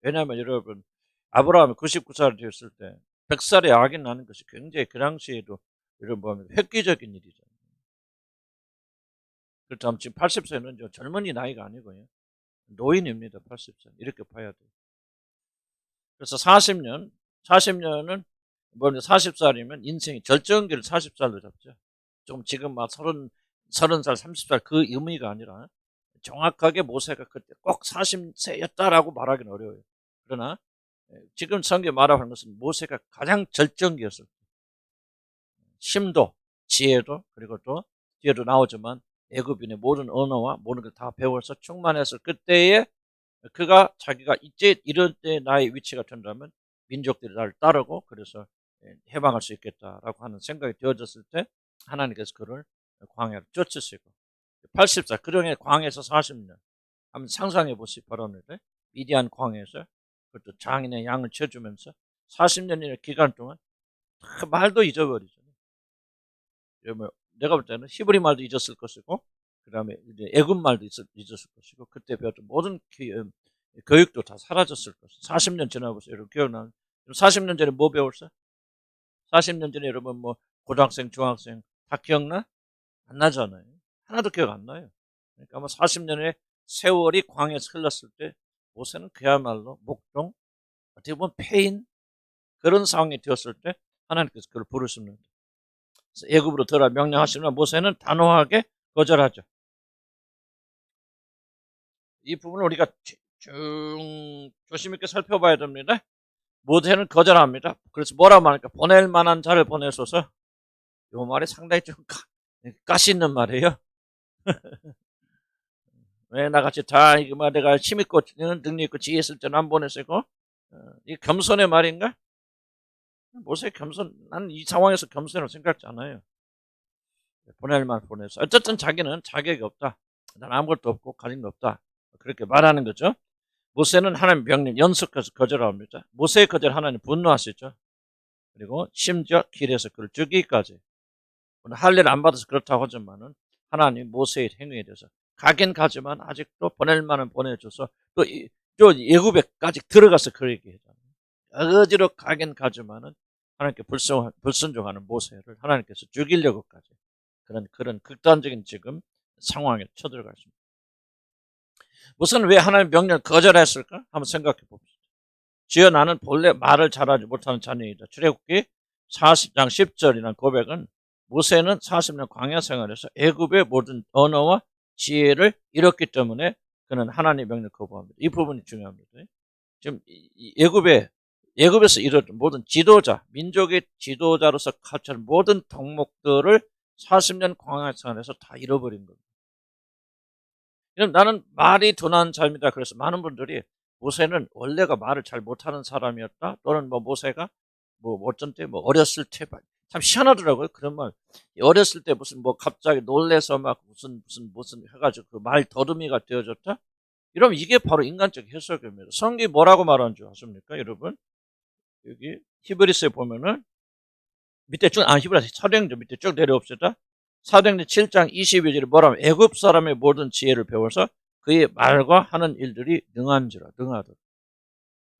왜냐하면 여러분 아브라함이 99살이 되었을 때 100살의 아기 나는 것이 굉장히 그 당시에도 여러분 보면 획기적인 일이잖아요. 그렇다면 지금 80세는 젊은이 나이가 아니고요. 노인입니다. 80세. 이렇게 봐야 돼요. 그래서 40년은 40살이면 인생이 절정기를 40살로 잡죠. 좀 지금 30살, 30살 그 의미가 아니라 정확하게 모세가 그때 꼭 40세였다라고 말하기는 어려워요. 그러나 지금 성경에 말하는 것은 모세가 가장 절정기였을 때 심도, 지혜도 그리고 또 뒤에도 나오지만 애굽인의 모든 언어와 모든 걸 다 배워서 충만해서 그때에 그가 자기가 이제 이런 때 나의 위치가 된다면 민족들이 나를 따르고 그래서 해방할 수 있겠다라고 하는 생각이 되어졌을 때 하나님께서 그를 광야로 쫓으시고 80살 그동안 광야에서 40년 한번 상상해 보시기 바랍니다. 미디안 광야에서 그것도 장인의 양을 쳐주면서 40년이라는 기간 동안 말도 잊어버리죠. 내가 볼 때는 히브리 말도 잊었을 것이고 그 다음에 애굽 말도 잊었을 것이고 그때 배웠던 모든 교육도 다 사라졌을 것이고 40년 지나보세요. 여러분 기억나는 40년 전에 뭐 배웠어요? 40년 전에 여러분 고등학생 중학생 다 기억나? 안 나잖아요. 하나도 기억 안 나요. 그러니까 아마 40년의 세월이 광야에서 흘렀을 때 모세는 그야말로 목동 어떻게 보면 폐인 그런 상황이 되었을 때 하나님께서 그를 부르십니다. 애굽으로 들어라 명령하시면 모세는 단호하게 거절하죠. 이 부분을 우리가 조심 있게 살펴봐야 됩니다. 모세는 거절합니다. 그래서 뭐라고 말할까? 보낼 만한 자를 보내소서. 이 말이 상당히 좀 가시 있는 말이에요. 왜 나같이 다 이거 뭐 내가 힘있고 능력 있고 지혜 있을 때는 안 보냈고 이 겸손의 말인가? 모세 겸손, 난 이 상황에서 겸손이라고 생각하지 않아요. 보낼 만 보내서 어쨌든 자기는 자격이 없다. 난 아무것도 없고 가진 거 없다. 그렇게 말하는 거죠. 모세는 하나님 명령 연속해서 거절합니다. 모세의 거절 하나님 분노하시죠. 그리고 심지어 길에서 그를 죽이기까지. 할례를 안 받아서 그렇다고 하지만은 하나님 모세의 행위에 대해서 가긴 가지만 아직도 보낼 만은 보내줘서 또 예굽에까지 들어가서 그 얘기하잖아요. 어지로 가긴 가지만은 하나님께 불순종하는 모세를 하나님께서 죽이려고까지 그런 극단적인 지금 상황에 쳐들어가 있습니다. 모세는 왜 하나님 명령을 거절했을까? 한번 생각해 봅시다. 주여 나는 본래 말을 잘하지 못하는 자녀이다. 출애굽기 40장 10절이라는 고백은 모세는 40년 광야 생활에서 애굽의 모든 언어와 지혜를 잃었기 때문에 그는 하나님의 명령을 거부합니다. 이 부분이 중요합니다. 지금 애굽에서 이뤘던 모든 지도자, 민족의 지도자로서 갖춘 모든 덕목들을 40년 광야 생활에서 다 잃어버린 겁니다. 나는 말이 둔한 자입니다. 그래서 많은 분들이 모세는 원래가 말을 잘 못하는 사람이었다. 또는 뭐 모세가 뭐 어쩐 때 뭐 어렸을 때 참 희한하더라고요. 그런 말. 어렸을 때 무슨 뭐 갑자기 놀래서 막 무슨 해가지고 그 말 더듬이가 되어졌다. 이러면 이게 바로 인간적 해석입니다. 성경이 뭐라고 말하는 줄 아십니까, 여러분? 여기 히브리서에 보면은 밑에 히브리서 사도행전 밑에 쭉 내려옵시다. 사도행전 7장 22절에 뭐라면 애굽 사람의 모든 지혜를 배워서 그의 말과 하는 일들이 능하더라.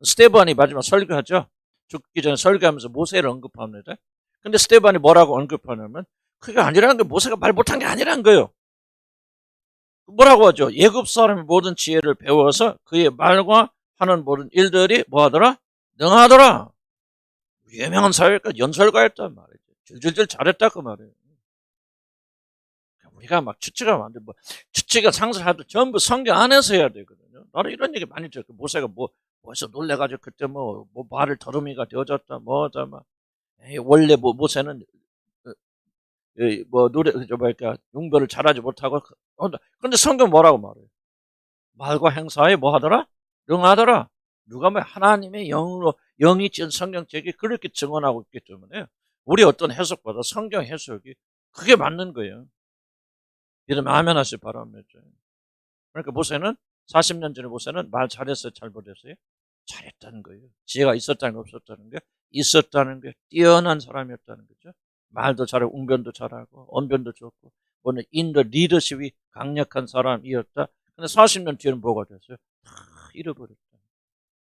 스데반이 마지막 설교하죠. 죽기 전에 설교하면서 모세를 언급합니다. 근데 스데반이 뭐라고 언급하냐면 그게 아니라는 거예요. 모세가 말 못한 게 아니라는 거예요. 뭐라고 하죠? 애굽 사람의 모든 지혜를 배워서 그의 말과 하는 모든 일들이 뭐하더라? 능하더라. 유명한 사회가 연설가였단 말이죠. 줄줄줄 잘했다 그 말이에요. 우리가 막 추측하면 안 돼. 뭐 추측을 상상해도 전부 성경 안에서 해야 되거든요. 나는 이런 얘기 많이 들어요. 모세가 뭐서 놀래가지고 그때 뭐 말을 더듬이가 되어졌다 뭐다 막 원래 모세는 뭐 노래 뭐랄까 용변을 잘하지 못하고 근데 성경 뭐라고 말해요? 말과 행사에 뭐 하더라? 능하더라. 누가 뭐 하나님의 영으로 영이 지은 성경책이 그렇게 증언하고 있기 때문에 우리 어떤 해석보다 성경 해석이 그게 맞는 거예요. 믿으면 아멘 하시기 바랍니다. 그러니까 모세는 40년 전에 모세는 말 잘했어요, 잘 못했어요? 잘했다는 거예요. 지혜가 있었다는 거 없었다는 게 있었다는 게 뛰어난 사람이었다는 거죠. 말도 잘하고 웅변도 잘하고 언변도 좋고 뭐는 인도 리더십이 강력한 사람이었다. 근데 40년 뒤에는 뭐가 됐어요? 다 잃어버렸다.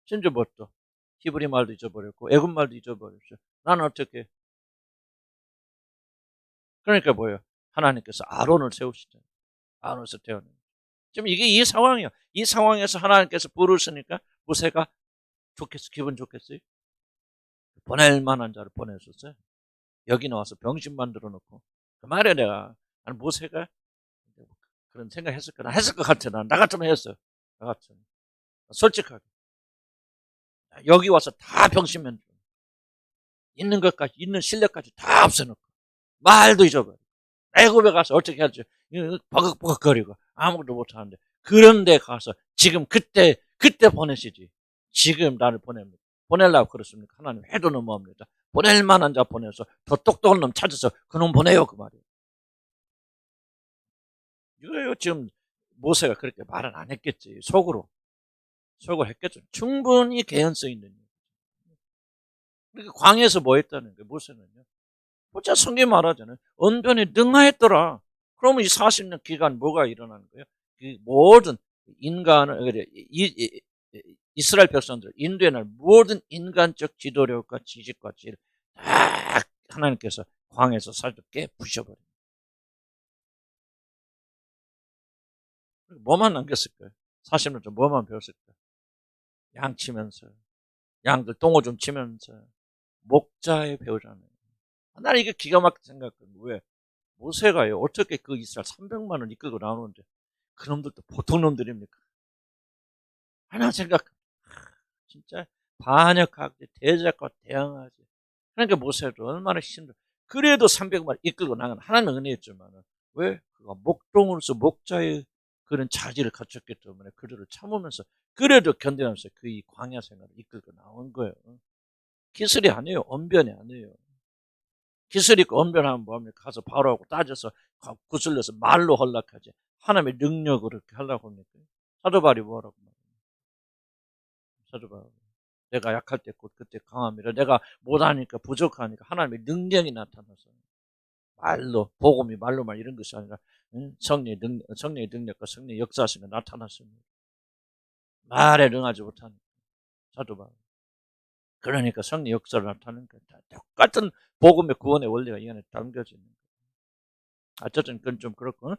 심지어 뭣도 히브리 말도 잊어버렸고 애굽 말도 잊어버렸죠. 나는 어떻게? 그러니까 뭐예요? 하나님께서 아론을 세우시잖아요. 아론에서 태어난. 지금 이게 이 상황이에요. 이 상황에서 하나님께서 부르시니까 모세가 기분 좋겠어요? 보낼 만한 자를 보내셨어요. 여기 나와서 병신 만들어 놓고 그 말에 내가 모세가 그런 생각했을 것 같아. 나 같으면 했어. 나 같으면 솔직하게 여기 와서 다 병신 만들어 있는 것까지 있는 실력까지 다 없애놓고 말도 잊어버려. 애굽에 가서 어떻게 할지 버벅버벅거리고 아무것도 못하는데 그런데 가서 지금 그때 보내시지. 지금 나를 보내려고 그렇습니까? 하나님 해도 너무합니다. 보낼 만한 자 보내서 더 똑똑한 놈 찾아서 그놈 보내요 그 말이에요. 이거요 지금 모세가 그렇게 말은 안 했겠지. 속으로 했겠죠. 충분히 개연성 있는 일. 그러니까 광야에서 뭐 했다는 거예요. 모세는요. 보자 성경 말하잖아요. 언변에 능하였더라. 그러면 이 40년 기간 뭐가 일어나는 거예요? 그 모든 인간을 이스라엘 백성들 인도에 날 모든 인간적 지도력과 지식과 지혜를 다 하나님께서 광야에서 살짝 깨부셔버려요. 뭐만 남겼을까요? 40년 전 뭐만 배웠을까요? 양 치면서 양들 똥오 좀 치면서 목자에 배우잖아요. 나는 이게 기가 막히게 생각해요. 왜? 모세가요 어떻게 그 이스라엘 300만 원 이끌고 나오는데 그놈들도 보통 놈들입니까? 하나 생각 진짜 반역하고 대적과 대항하지. 그러니까 모세도 얼마나 힘들어. 그래도 300만 이끌고 나간 하나님의 은혜였지만 왜? 그가 목동으로서 목자의 그런 자질을 갖췄기 때문에 그들을 참으면서 그래도 견뎌내면서 그 이 광야 생활을 이끌고 나온 거예요. 기술이 아니에요. 언변이 아니에요. 기술 있고 언변하면 뭐합니까? 가서 바로 하고 따져서 구슬려서 말로 허락하지. 하나님의 능력으로 그렇게 하려고 합니까? 사도 바울이 뭐라고 말해요? 사도 바울. 내가 약할 때 곧 그때 강함이라. 내가 못하니까 부족하니까 하나님의 능력이 나타나서 말로 복음이 말로만 이런 것이 아니라 성령의 능력과 성령의 역사하시면 나타났습니다. 말에 능하지 못하니까 사도 바울. 그러니까 성령 역사를 나타내는 거예요. 똑같은 복음의 구원의 원리가 이 안에 담겨져 있는 거예요. 어쨌든 그건 좀 그렇고.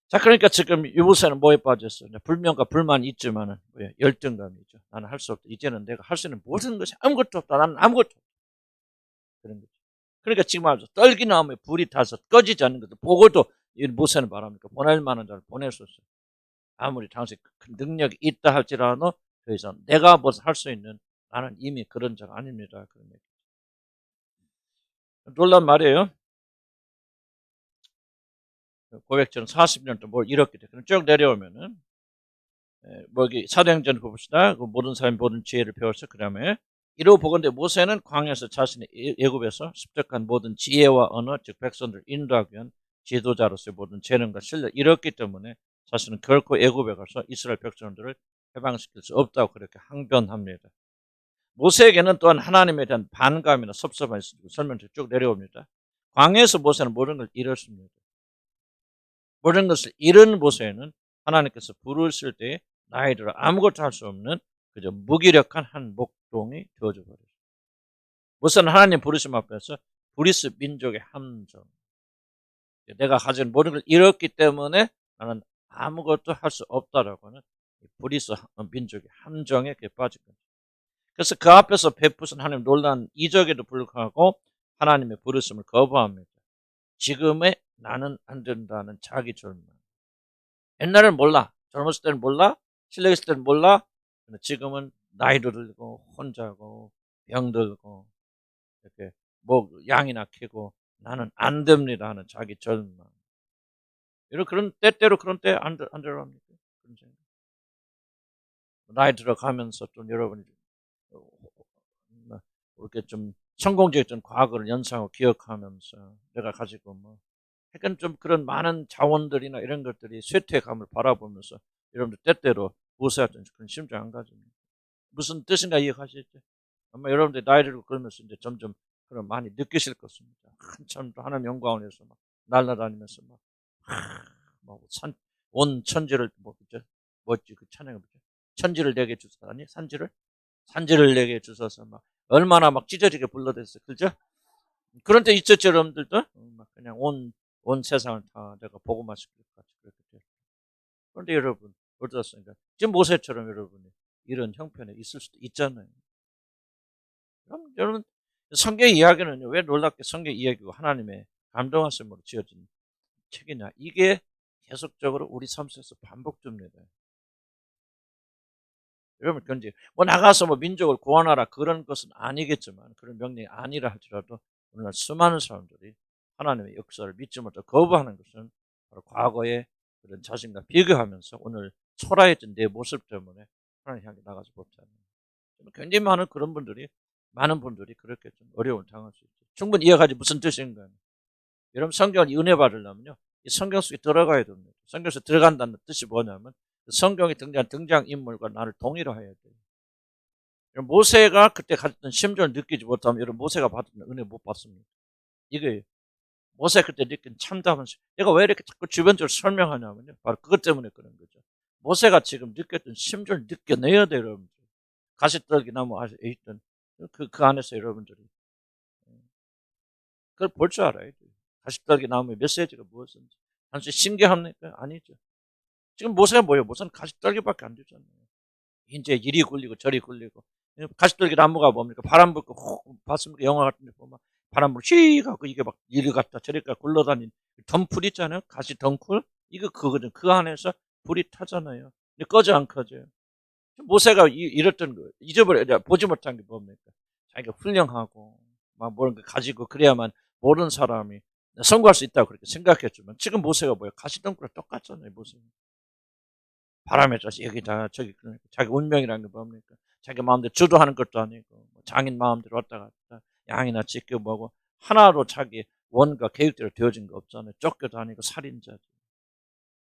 자, 그러니까 지금 유부사는 뭐에 빠졌어? 불명과 불만이 있지만은 열등감이죠. 나는 할 수 없다. 이제는 내가 할 수 있는 모든 것이 아무것도 없다. 나는 아무것도 없다. 그런 거죠. 그러니까 지금 말해서 떨기나무에 불이 타서 꺼지지 않는 것도 보고도 이 모세는 말합니까? 보낼 만한 자를 보낼 수 없어요. 아무리 당신 큰 능력이 있다 할지라도 더 이상 내가 뭐 할 수 있는 나는 이미 그런 자가 아닙니다. 그런 얘기. 놀란 말이에요. 고백전 40년 동안 뭘 잃었기 때문에. 그럼 쭉 내려오면은 뭐기 사도행전 봅시다. 그 모든 사람이 모든 지혜를 배웠어. 그 다음에 이러고 보건대 모세는 광야에서 자신의 애굽에서 습득한 모든 지혜와 언어, 즉 백성들을 인도하기 위한 지도자로서의 모든 재능과 실력 잃었기 때문에 자신은 결코 애굽에 가서 이스라엘 백성들을 해방시킬 수 없다고 그렇게 항변합니다. 모세에게는 또한 하나님에 대한 반감이나 섭섭함이 있었고 설명을 쭉 내려옵니다. 광야에서 모세는 모든 걸 잃었습니다. 모든 것을 잃은 모세는 하나님께서 부르실 때 나이대로 아무것도 할 수 없는 그저 무기력한 한 목동이 되어져 버렸어요. 모세는 하나님 부르심 앞에서 브리스 민족의 함정, 내가 가진 모든 걸 잃었기 때문에 나는 아무것도 할 수 없다라고 하는 브리스 민족의 함정에 빠진 거죠. 그래서 그 앞에서 베푸신 하나님 놀라운 이적에도 불구하고 하나님의 부르심을 거부합니다. 지금의 나는 안 된다는 자기 절망. 옛날에는 몰라. 젊었을 때는 몰라. 실력 있을 때는 몰라. 근데 지금은 나이도 들고 혼자고 병들고 이렇게 뭐 양이나 캐고 나는 안 됩니다 하는 자기 절망. 이런 그런 때때로 그런 때 안 들어갑니까? 그런 생각. 나이 들어가면서 좀 여러분이 이렇게 좀 성공적인 과거를 연상하고 기억하면서 내가 가지고 뭐 약간 좀 그런 많은 자원들이나 이런 것들이 쇠퇴감을 바라보면서 여러분들 때때로 보수했던 그런 심정 안 가집니다. 무슨 뜻인가 이해하시죠? 아마 여러분들 나이 들고 그러면서 이제 점점 그런 많이 느끼실 것입니다. 한참 하나님 영광을 위해서 막 날아다니면서 온 천지를 뭐 그죠? 뭐지 그 찬양이 뭐죠? 천지를 내게 주소서 아니 산지를 내게 주소서 막 얼마나 막 찢어지게 불러댔어, 그죠? 그런 때 있었죠, 여러분들도 막 그냥 온 세상을 다 내가 복음화 시킬 것 같이 그렇게 돼요. 그런데 여러분 어떻습니까? 지금 모세처럼 여러분이 이런 형편에 있을 수도 있잖아요. 그럼 여러분 성경 이야기는요 왜 놀랍게 성경 이야기고 하나님의 감동하심으로 지어진 책이냐? 이게 계속적으로 우리 삶 속에서 반복됩니다. 여러분 그런지 뭐 나가서 뭐 민족을 구원하라 그런 것은 아니겠지만 그런 명령이 아니라 할지라도 오늘날 수많은 사람들이 하나님의 역사를 믿지 못하고 거부하는 것은 바로 과거의 그런 자신과 비교하면서 오늘 초라해진 내 모습 때문에 하나님 향해 나가지 못하는 굉장히 많은 분들이 그렇게 좀 어려움을 당할 수 있죠. 충분히 이해가지 무슨 뜻인가. 여러분 성경을 은혜 받으려면요 이 성경 속에 들어가야 됩니다. 성경 속에 들어간다는 뜻이 뭐냐면 성경에 등장한 등장인물과 나를 동일화해야 돼요. 모세가 그때 가졌던 심정을 느끼지 못하면 여러분 모세가 받은 은혜 못 받습니다. 이게 모세가 그때 느낀 참담한 내가 왜 이렇게 자꾸 주변적으로 설명하냐면요 바로 그것 때문에 그런 거죠. 모세가 지금 느꼈던 심정을 느껴내야 돼요. 여러분들 가시떨기 나무 아래 있던 그 안에서 여러분들이 그걸 볼 줄 알아야 돼요. 가시떨기 나무의 메시지가 무엇인지. 단순히 신기합니까? 아니죠. 지금 모세가 뭐예요? 모세는 가시떨기밖에 안 되잖아요. 이제 이리 굴리고 저리 굴리고 가시떨기 나무가 뭡니까? 바람 불고 훅 봤습니까? 영화 같은 데 보면 바람 불고 휘 하고 이게 막 이리 갔다 저리 갔다 굴러다니는 덩쿨 있잖아요. 가시 덩쿨 이거 그거든. 그 안에서 불이 타잖아요. 근데 꺼져 안 꺼져요. 모세가 이랬던 거 잊어버려 보지 못한 게 뭡니까? 자기가 훌륭하고 막 뭘 가지고 그래야만 모르는 사람이 성공할 수 있다고 그렇게 생각했지만 지금 모세가 뭐예요? 가시덤불랑 똑같잖아요. 모세. 바람에 쪄서 여기다 저기 그러니까 자기 운명이라는 게 뭡니까? 자기 마음대로 주도하는 것도 아니고 장인 마음대로 왔다 갔다 양이나 찢겨 뭐고 하나로 자기 원과 계획대로 되어진 거 없잖아요. 쫓겨다니고 살인자죠.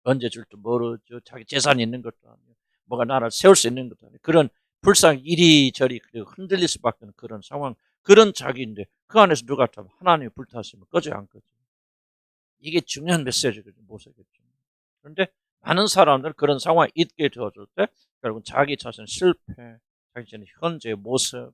언제 줄도 모르죠. 자기 재산이 있는 것도 아니고 뭐가 나라를 세울 수 있는 것도 아니고 그런 불상 이리저리 흔들릴 수밖에 없는 그런 상황, 그런 자기인데 그 안에서 누가 타면 하나님이 불타시면 꺼져야 안 꺼져. 이게 중요한 메시지거든요. 모세겠죠. 그런데 많은 사람들 그런 상황에 있게 되어줄 때 결국 자기 자신 실패, 자기 자신의 현재의 모습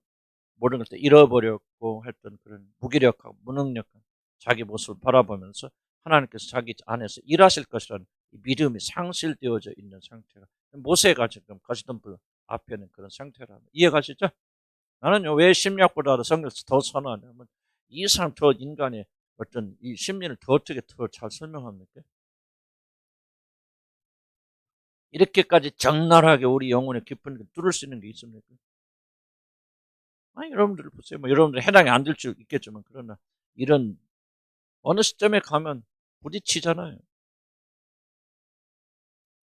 모든 것들 잃어버렸고 했던 그런 무기력하고 무능력한 자기 모습을 바라보면서 하나님께서 자기 안에서 일하실 것이라는 믿음이 상실되어져 있는 상태가 모세가 지금 가시덤불 앞에는 그런 상태라는 이해가시죠? 나는요 왜 심리학보다도 성경을 더 선호하냐면 이 사람 저 인간의 어떤 이 심리를 더 어떻게 더 잘 설명합니까? 이렇게까지 적나라하게 우리 영혼의 깊은 걸 뚫을 수 있는 게 있습니까? 아니, 여러분들 보세요. 뭐 여러분들 해당이 안 될 수 있겠지만 그러나 이런 어느 시점에 가면 부딪히잖아요.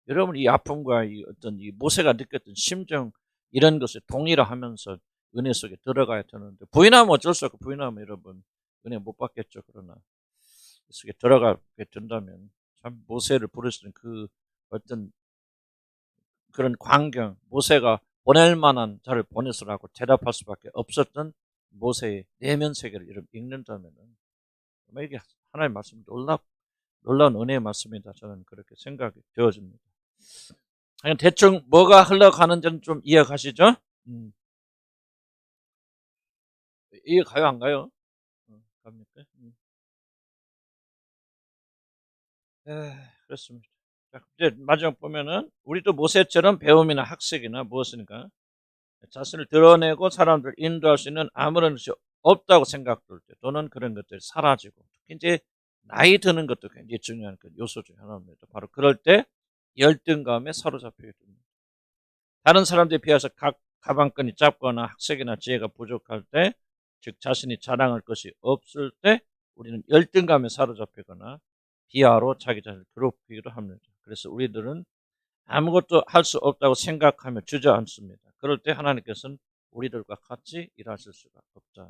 여러분 이 아픔과 이 어떤 이 모세가 느꼈던 심정 이런 것을 동의를 하면서 은혜 속에 들어가야 되는데 부인하면 어쩔 수 없고 부인하면 여러분 은혜 못 받겠죠. 그러나 그 속에 들어가게 된다면 참 모세를 부르시는 그 어떤 그런 광경 모세가 보낼 만한 자를 보내서라고 대답할 수밖에 없었던 모세의 내면 세계를 여러분 읽는다면 이게 하나님의 말씀 놀라운 은혜의 말씀이다. 저는 그렇게 생각이 되어집니다. 대충 뭐가 흘러가는지는 좀 이해가시죠? 이해가요, 안 가요? 갑니까? 그렇습니다. 자, 이제 마지막 보면은 우리도 모세처럼 배움이나 학습이나 무엇이니까 자신을 드러내고 사람들을 인도할 수 있는 아무런 것이 없다고 생각될 때 또는 그런 것들이 사라지고 특히 이제 나이 드는 것도 굉장히 중요한 그 요소 중 하나입니다. 바로 그럴 때 열등감에 사로잡히게 됩니다. 다른 사람들에 비해서 각 가방끈이 짧거나 학색이나 지혜가 부족할 때, 즉 자신이 자랑할 것이 없을 때 우리는 열등감에 사로잡히거나 비하로 자기 자신을 괴롭히기도 합니다. 그래서 우리들은 아무것도 할 수 없다고 생각하며 주저앉습니다. 그럴 때 하나님께서는 우리들과 같이 일하실 수가 없다.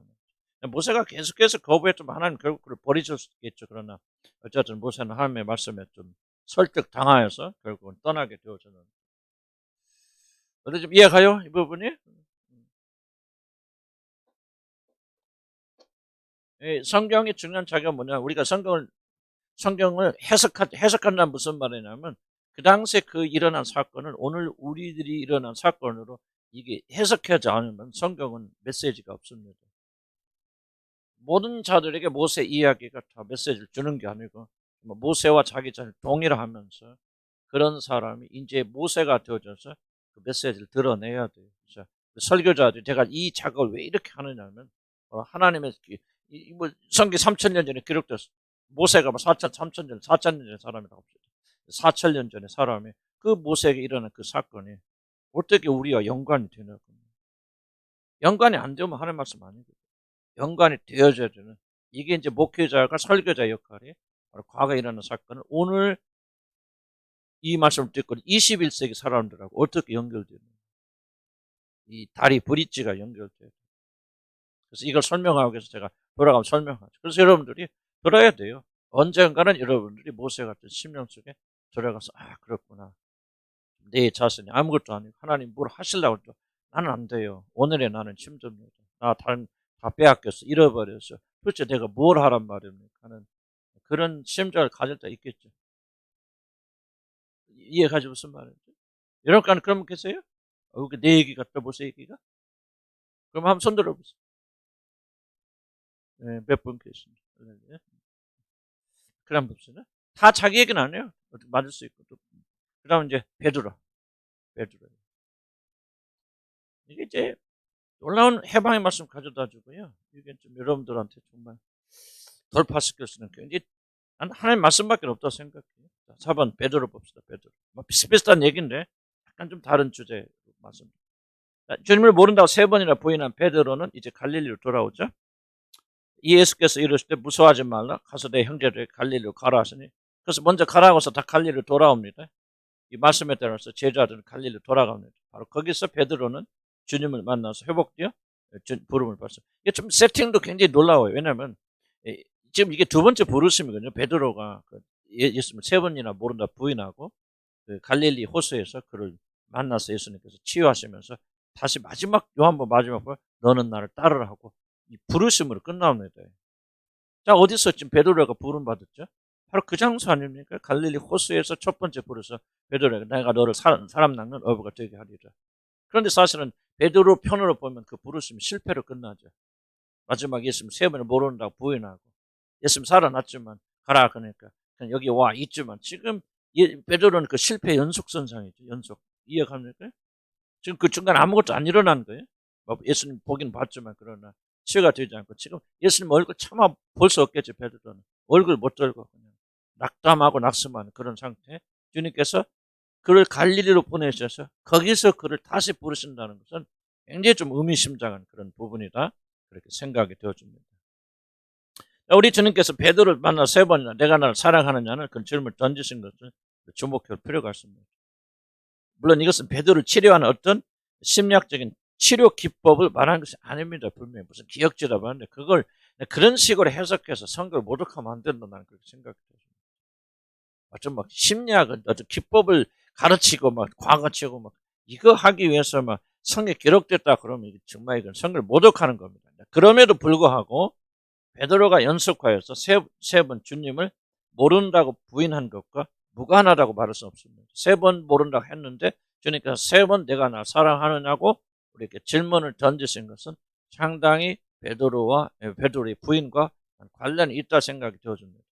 모세가 계속해서 거부했지만 하나님 결국 그를 버리실 수 있겠죠. 그러나 어쨌든 모세는 하나님의 말씀에 좀 설득당하여서 결국은 떠나게 되어지는. 어디 좀 이해가요? 이 부분이? 성경의 중요한 자기가 뭐냐? 우리가 성경을 해석한다는 무슨 말이냐면 그 당시에 그 일어난 사건을 오늘 우리들이 일어난 사건으로 이게 해석하지 않으면 성경은 메시지가 없습니다. 모든 자들에게 모세 이야기가 다 메시지를 주는 게 아니고 모세와 자기 자신을 동일하면서 그런 사람이 이제 모세가 되어져서 그 메시지를 드러내야 돼요. 그래서 설교자들이 제가 이 작업을 왜 이렇게 하느냐면 하나님의 뭐 성경 3,000년 전에 기록됐어. 모세가 3,000년 전의 사람이라고 합시다. 4,000년 전의 사람이 그 모세에게 일어난 그 사건이 어떻게 우리와 연관이 되냐고. 연관이 안 되면 하나님 말씀 아니거든요. 연관이 되어져야 되는 이게 이제 목회자가 설교자 역할이 바로 과거에 일어난 사건을 오늘 이 말씀을 듣고 21세기 사람들하고 어떻게 연결되는 이 다리 브릿지가 연결돼요. 그래서 이걸 설명하기 위해서 제가 돌아가면 설명하죠. 그래서 여러분들이 들어야 돼요. 언젠가는 여러분들이 모세 같은 심령 속에 들어가서 그렇구나. 내 자신이 아무것도 아니고 하나님 뭘 하시려고 해도 나는 안 돼요. 오늘의 나는 힘듭니다. 다 빼앗겼어. 잃어버렸어. 도대체 내가 뭘 하란 말입니까? 하는 그런 심정을 가질 때 있겠죠. 이해가지 무슨 말인지. 여러분 그러면 계세요? 내 얘기가 또 모세 얘기가? 그럼 한번 손 들어보세요. 네, 몇 분 계십니다. 네. 그럼 봅시다. 다 자기 얘기는 안 해요. 맞을 수 있고. 그 다음 이제 베드로. 이게 이제 놀라운 해방의 말씀 가져다 주고요. 이게 좀 여러분들한테 정말 돌파시킬 수 있는 굉장히 하나님 말씀밖에 없다고 생각해요. 4번 베드로 봅시다. 베드로. 뭐 비슷비슷한 얘기인데 약간 좀 다른 주제 말씀. 주님을 모른다고 3번이나 부인한 베드로는 이제 갈릴리로 돌아오죠. 예수께서 이르실 때 무서워하지 말라. 가서 내 형제를 갈릴리로 가라 하시니 그래서 먼저 가라고 해서 다 갈릴리로 돌아옵니다. 이 말씀에 따라서 제자들은 갈릴리로 돌아갑니다. 바로 거기서 베드로는 주님을 만나서 회복되어 부름을 받았어요. 이게 좀 세팅도 굉장히 놀라워요. 왜냐하면 지금 이게 두 번째 부르심이거든요. 베드로가 예수님을 세 번이나 모른다 부인하고 그 갈릴리 호수에서 그를 만나서 예수님께서 치유하시면서 다시 마지막 요한복 마지막 번 너는 나를 따르라 하고 이 부르심으로 끝납니다. 자, 어디서 지금 베드로가 부름 받았죠? 바로 그 장소 아닙니까? 갈릴리 호수에서 첫 번째 부르서 베드로에게 내가 너를 사람 낚는 어부가 되게 하리라. 그런데 사실은 베드로 편으로 보면 그 부르심이 실패로 끝나죠. 마지막 예수님 세 번을 모른다고 부인하고 예수님 살아났지만 가라 그러니까 그냥 여기 와 있지만 지금 베드로는 그 실패 연속선상이죠. 연속. 이해갑니까? 지금 그 중간에 아무것도 안 일어난 거예요. 예수님 보긴 봤지만 그러나 치유가 되지 않고 지금 예수님 얼굴 차마 볼 수 없겠지. 베드로는 얼굴 못 들고 그냥 낙담하고 낙심하는 그런 상태. 주님께서 그를 갈릴리로 보내셔서 거기서 그를 다시 부르신다는 것은 굉장히 좀 의미심장한 그런 부분이다. 그렇게 생각이 되어집니다. 우리 주님께서 베드로를 만나 세 번이나 내가 나를 사랑하느냐는 그 질문을 던지신 것을 주목할 필요가 있습니다. 물론 이것은 베드로를 치료하는 어떤 심리학적인 치료 기법을 말하는 것이 아닙니다. 분명히 무슨 기억지라고 하는데 그걸 그런 식으로 해석해서 성경을 모독하면 안 된다 나는 그렇게 생각이 됩니다. 어떤 막 심리학은 어떤 기법을 가르치고 막 과거치고 막 이거 하기 위해서 막 성경에 기록됐다 그러면 정말 이건 성경을 모독하는 겁니다. 그럼에도 불구하고 베드로가 연속하여서 세 번 주님을 모른다고 부인한 것과 무관하다고 말할 수 없습니다. 세 번 모른다고 했는데 주님께서 세 번 내가 나 사랑하느냐고 우리에게 질문을 던지신 것은 상당히 베드로의 부인과 관련이 있다 생각이 되어집니다.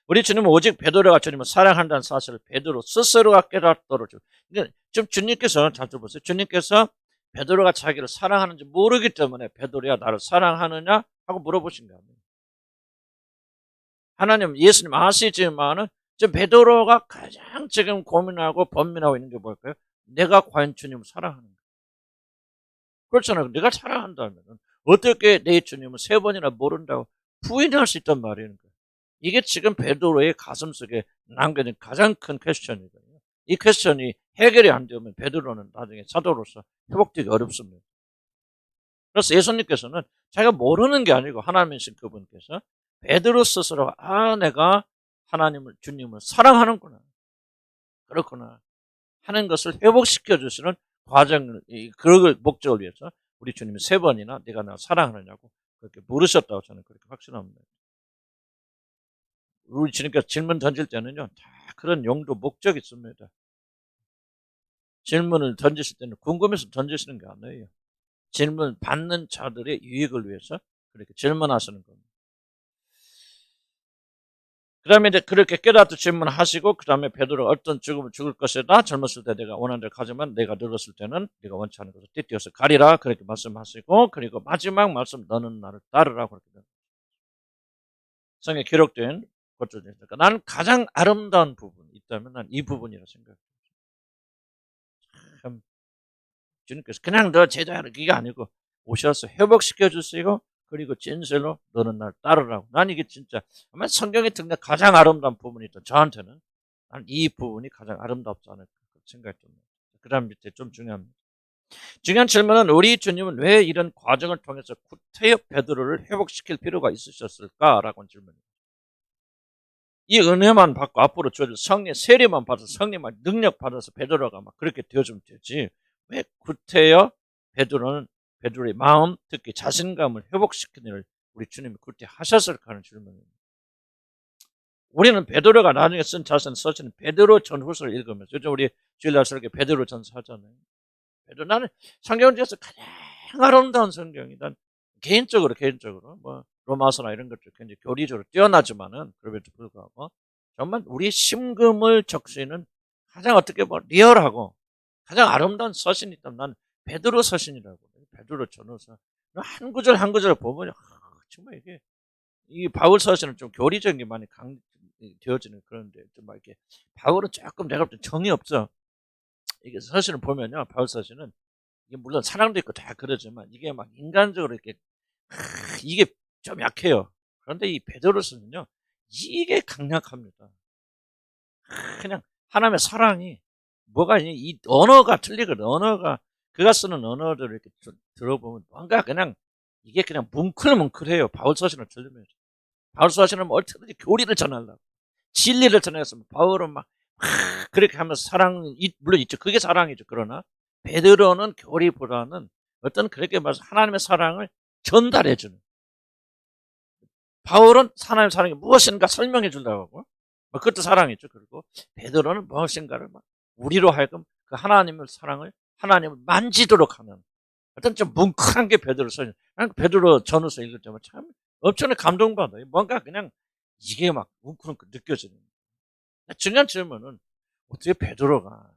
우리 주님은 오직 베드로가 주님을 사랑한다는 사실을 베드로 스스로가 깨닫도록 지금 주님께서 잘 들어보세요. 주님께서 베드로가 자기를 사랑하는지 모르기 때문에 베드로야 나를 사랑하느냐 하고 물어보신 거예요. 하나님 예수님 아시지만은 지금 베드로가 가장 지금 고민하고 번민하고 있는 게 뭘까요? 내가 과연 주님을 사랑하는가? 그렇잖아요. 내가 사랑한다면 어떻게 내 주님을 세 번이나 모른다고 부인할 수 있단 말이에요. 이게 지금 베드로의 가슴속에 남겨진 가장 큰 퀘스천이거든요. 이 퀘스천이 해결이 안 되면 베드로는 나중에 사도로서 회복되기 어렵습니다. 그래서 예수님께서는 자기가 모르는 게 아니고 하나님이신 그분께서 베드로 스스로 내가 하나님을 주님을 사랑하는구나. 그렇구나. 하는 것을 회복시켜 주시는 과정을 그 목적을 위해서 우리 주님이 세 번이나 네가 나를 사랑하느냐고 그렇게 물으셨다고 저는 그렇게 확신합니다. 우리 주님께서 질문 던질 때는요 다 그런 용도 목적이 있습니다. 질문을 던지실 때는 궁금해서 던지시는 게 아니에요. 질문 받는 자들의 유익을 위해서 그렇게 질문하시는 겁니다. 그 다음에 이제 그렇게 깨닫고 질문하시고 그 다음에 베드로가 어떤 죽음을 죽을 것이다. 젊었을 때 내가 원하는 대로 가지만 내가 늙었을 때는 네가 원치 않은 것을 띠띠어서 가리라 그렇게 말씀하시고 그리고 마지막 말씀 너는 나를 따르라 그렇게 됩니다. 성경에 기록된 것들 중에 나는 가장 아름다운 부분이 있다면 난 이 부분이라 생각합니다. 참 주님께서 그냥 너 제자라 이게 아니고 오셔서 회복시켜 주시고 그리고 진실로 너는 날 따르라고. 난 이게 진짜 아마 성경에 등장 가장 아름다운 부분이다. 저한테는 난 이 부분이 가장 아름답지 않을까 생각이 듭니다. 그 다음 밑에 좀 중요합니다. 중요한 질문은 우리 주님은 왜 이런 과정을 통해서 구태여 베드로를 회복시킬 필요가 있으셨을까라고 하는 질문입니다. 이 은혜만 받고 앞으로 주어질 성령 세례만 받아서 성령만 능력 받아서 베드로가 막 그렇게 되어주면 되지 왜 구태여 베드로의 마음 특히 자신감을 회복시키는 일을 우리 주님이 그때 하셨을까 하는 질문입니다. 우리는 베드로가 나중에 쓴 자선 서치는 베드로 전후서를 읽으면서 요즘 우리 주일날 설교 베드로 전서 하잖아요. 나는 성경 중에서 가장 아름다운 성경이 난 개인적으로 뭐 로마서나 이런 것들 굉장히 교리적으로 뛰어나지만은 그럼에도 불구하고 정말 우리 심금을 적시는 가장 어떻게 보면 리얼하고 가장 아름다운 서신이 있다면 난 베드로 서신이라고 베드로 전후서 한 구절 한 구절 보면 정말 이게 이 바울 서신은 좀 교리적인 게 많이 되어지는 그런데 좀 막 이렇게 바울은 조금 내가 볼 때 정이 없어. 이게 서신을 보면요 바울 서신은 이게 물론 사랑도 있고 다 그러지만 이게 막 인간적으로 이렇게 이게 좀 약해요. 그런데 이 베드로서는요, 이게 강력합니다. 그냥 하나님의 사랑이 뭐가 이 언어가 틀리거든. 언어가 그가 쓰는 언어들을 이렇게 들어보면 뭔가 그냥 이게 그냥 뭉클뭉클해요. 바울 서신을 들으면 바울 서신은 어떻게든지 교리를 전하려고 진리를 전했으면 바울은 막 그렇게 하면서 사랑 물론 있죠. 그게 사랑이죠. 그러나 베드로는 교리보다는 어떤 그렇게 말해서 하나님의 사랑을 전달해 주는 바울은 하나님의 사랑이 무엇인가 설명해 주려고 하고 그것도 사랑이죠. 그리고 베드로는 무엇인가를 막 우리로 하여금 그 하나님의 사랑을 하나님을 만지도록 하는 어떤 좀 뭉클한 게 베드로 서신. 나는 베드로 전후서 읽을 때만 참 엄청나게 감동받아요. 뭔가 그냥 이게 막 뭉클뭉클 느껴지는. 중요한 질문은 어떻게 베드로가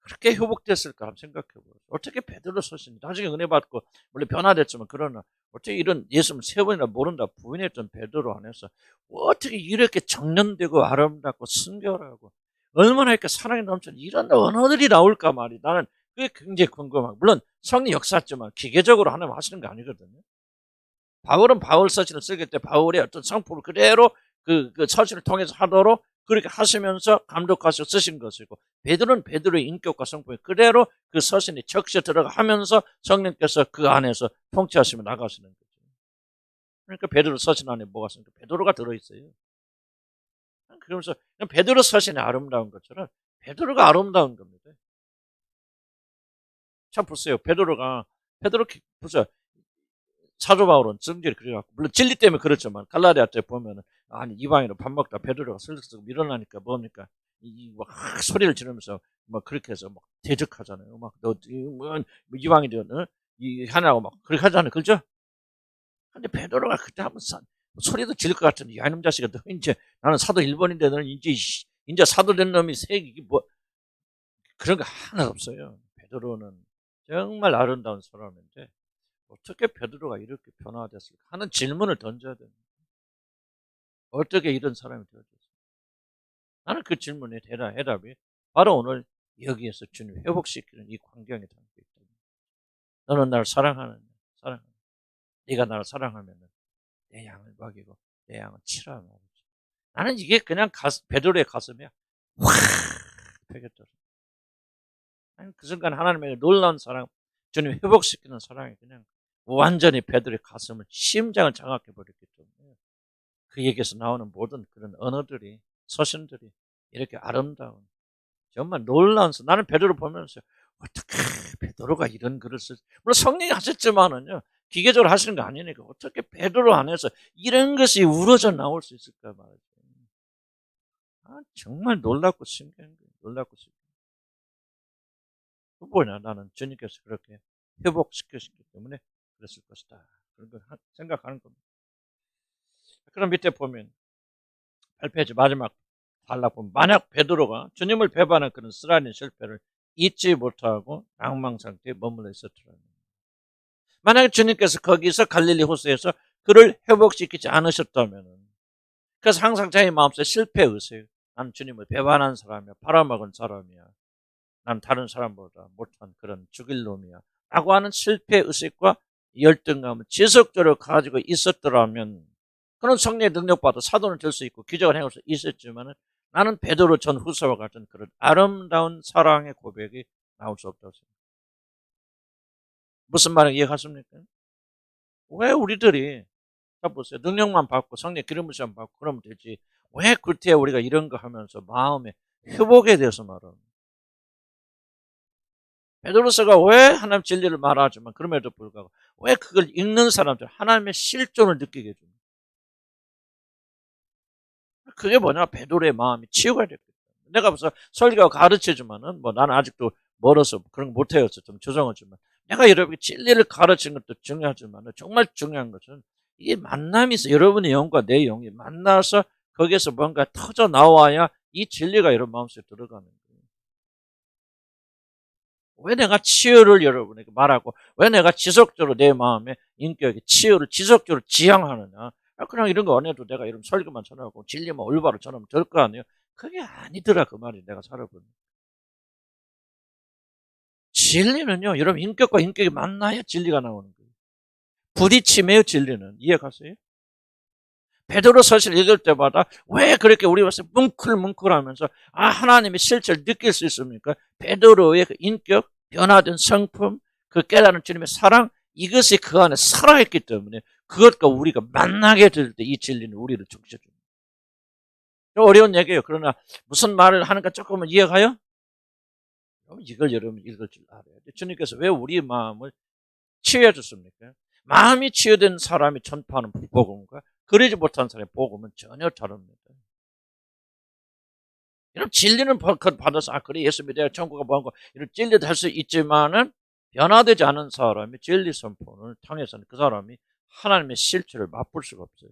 그렇게 회복됐을까 한번 생각해 보세요. 어떻게 베드로 서신이 나중에 은혜 받고 물론 변화됐지만 그러나 어떻게 이런 예수를 세 번이나 모른다 부인했던 베드로 안에서 어떻게 이렇게 정련되고 아름답고 순결하고 얼마나 이렇게 사랑이 넘치는 이런 언어들이 나올까 말이 나는 그게 굉장히 궁금하고 물론 성리 역사지만 기계적으로 하나님 하시는 거 아니거든요. 바울은 바울 서신을 쓰기 때 바울의 어떤 성품을 그대로 그 서신을 통해서 하도록 그렇게 하시면서 감독하셔 쓰신 것이고 베드로는 베드로의 인격과 성품이 그대로 그 서신에 적셔 들어가 하면서 성령께서 그 안에서 통치하시며 나가시는 거죠. 그러니까 베드로 서신 안에 뭐가 있습니까? 베드로가 들어있어요. 그러면서 베드로 서신이 아름다운 것처럼 베드로가 아름다운 겁니다. 참 보세요. 베드로 보세요. 사도 바울은 성질이 그래갖고 물론 진리 때문에 그렇지만 갈라디아 때 보면은 아니 이방인으로 밥 먹다 베드로가 슬쩍 밀어나니까 뭡니까 막 소리를 지르면서 막 그렇게 해서 막 대적하잖아요. 막 너 이방인들 이 하나고 막 그렇게 하잖아요. 그렇죠? 근데 베드로가 그때 한번 소리도 지를 것 같은데 야 이놈 자식아 너 이제 나는 사도 1번인데 너는 이제 사도 된 놈이 이게 뭐 그런 거 하나 없어요. 베드로는 정말 아름다운 사람인데 어떻게 베드로가 이렇게 변화됐을까 하는 질문을 던져야 됩니다. 어떻게 이런 사람이 되어졌을까? 나는 그 질문에 해답이 바로 오늘 여기에서 주님 회복시키는 이 광경에 담겨 있다. 너는 나를 사랑하느냐? 사랑하느냐? 네가 나를 사랑하면 내 양을 먹이고 내 양을 치라 말이지. 나는 이게 그냥 베드로의 가슴에 확 베겼더라. 그 순간 하나님의 놀라운 사랑, 주님 회복시키는 사랑이 그냥 완전히 베드로의 가슴을 심장을 장악해 버렸기 때문에 그 얘기에서 나오는 모든 그런 언어들이 서신들이 이렇게 아름다운 정말 놀라운 나는 베드로 보면서 어떻게 베드로가 이런 글을 물론 성령이 하셨지만은요 기계적으로 하시는 거 아니니까 어떻게 베드로 안에서 이런 것이 우러져 나올 수 있을까 말이죠. 정말 놀랍고 신기한 거예요. 놀랍고 신기한 거예요. 뭐냐 나는 주님께서 그렇게 회복시켰기 때문에 그랬을 것이다. 그런 걸 생각하는 겁니다. 그럼 밑에 보면 8페이지 마지막 단락 보면 만약 베드로가 주님을 배반한 그런 쓰라린 실패를 잊지 못하고 낭망 상태에 머물러 있었더라면 만약에 주님께서 거기서 갈릴리 호수에서 그를 회복시키지 않으셨다면 그래서 항상 자기 마음속에 실패 의식 난 주님을 배반한 사람이야 팔아먹은 사람이야 난 다른 사람보다 못한 그런 죽일 놈이야 라고 하는 실패 의식과 열등감을 지속적으로 가지고 있었더라면 그런 성령의 능력받아 사도는 될 수 있고 기적을 행할 수 있었지만 나는 베드로 전 후서와 같은 그런 아름다운 사랑의 고백이 나올 수 없다고 생각합니다. 무슨 말인지 이해하십니까? 왜 우리들이 보세요. 능력만 받고 성령 기름 부으심 받고 그러면 되지. 왜 그때 우리가 이런 거 하면서 마음의 회복에 대해서 말합니까? 베드로서가 왜 하나님 진리를 말하지만 그럼에도 불구하고 왜 그걸 읽는 사람들 하나님의 실존을 느끼게 해줍니까? 그게 뭐냐 베드로의 마음이 치유가 됐거든. 내가 무슨 설교하고 가르치지만은 뭐 나는 아직도 멀어서 그런 거 못해서 좀 죄송하지만 내가 여러분께 진리를 가르치는 것도 중요하지만 정말 중요한 것은 이 만남이 있어 여러분의 영과 내 영이 만나서 거기에서 뭔가 터져 나와야 이 진리가 여러분 마음속에 들어가는 거예요. 왜 내가 치유를 여러분에게 말하고 왜 내가 지속적으로 내 마음의 인격의 치유를 지속적으로 지향하느냐. 그냥 이런 거 안 해도 내가 이런 설교만 전하고 진리만 올바로 전하면 될 거 아니에요. 그게 아니더라 그 말이 내가 살아보니. 진리는요 여러분 인격과 인격이 만나야 진리가 나오는 거예요. 부딪히매요 진리는. 이해가세요? 베드로서실 읽을 때마다 왜 그렇게 우리 와서 뭉클뭉클하면서 하나님의 실체를 느낄 수 있습니까? 베드로의 그 인격, 변화된 성품, 그 깨달은 주님의 사랑, 이것이 그 안에 살아있기 때문에 그것과 우리가 만나게 될 때 이 진리는 우리를 적셔줍니다. 어려운 얘기예요. 그러나 무슨 말을 하는가 조금은 이해가요? 이걸 여러분 읽을 줄 알아야 돼요. 주님께서 왜 우리 마음을 치유해 줬습니까? 마음이 치유된 사람이 전파하는 복음과 그러지 못한 사람의 복음은 전혀 다릅니다. 이런 진리는 받아서 그래 예수 믿어야 천국가 뭐하고 이런 진리도 할 수 있지만은 변화되지 않은 사람이 진리 선포를 통해서는 그 사람이 하나님의 실체를 맛볼 수가 없어요.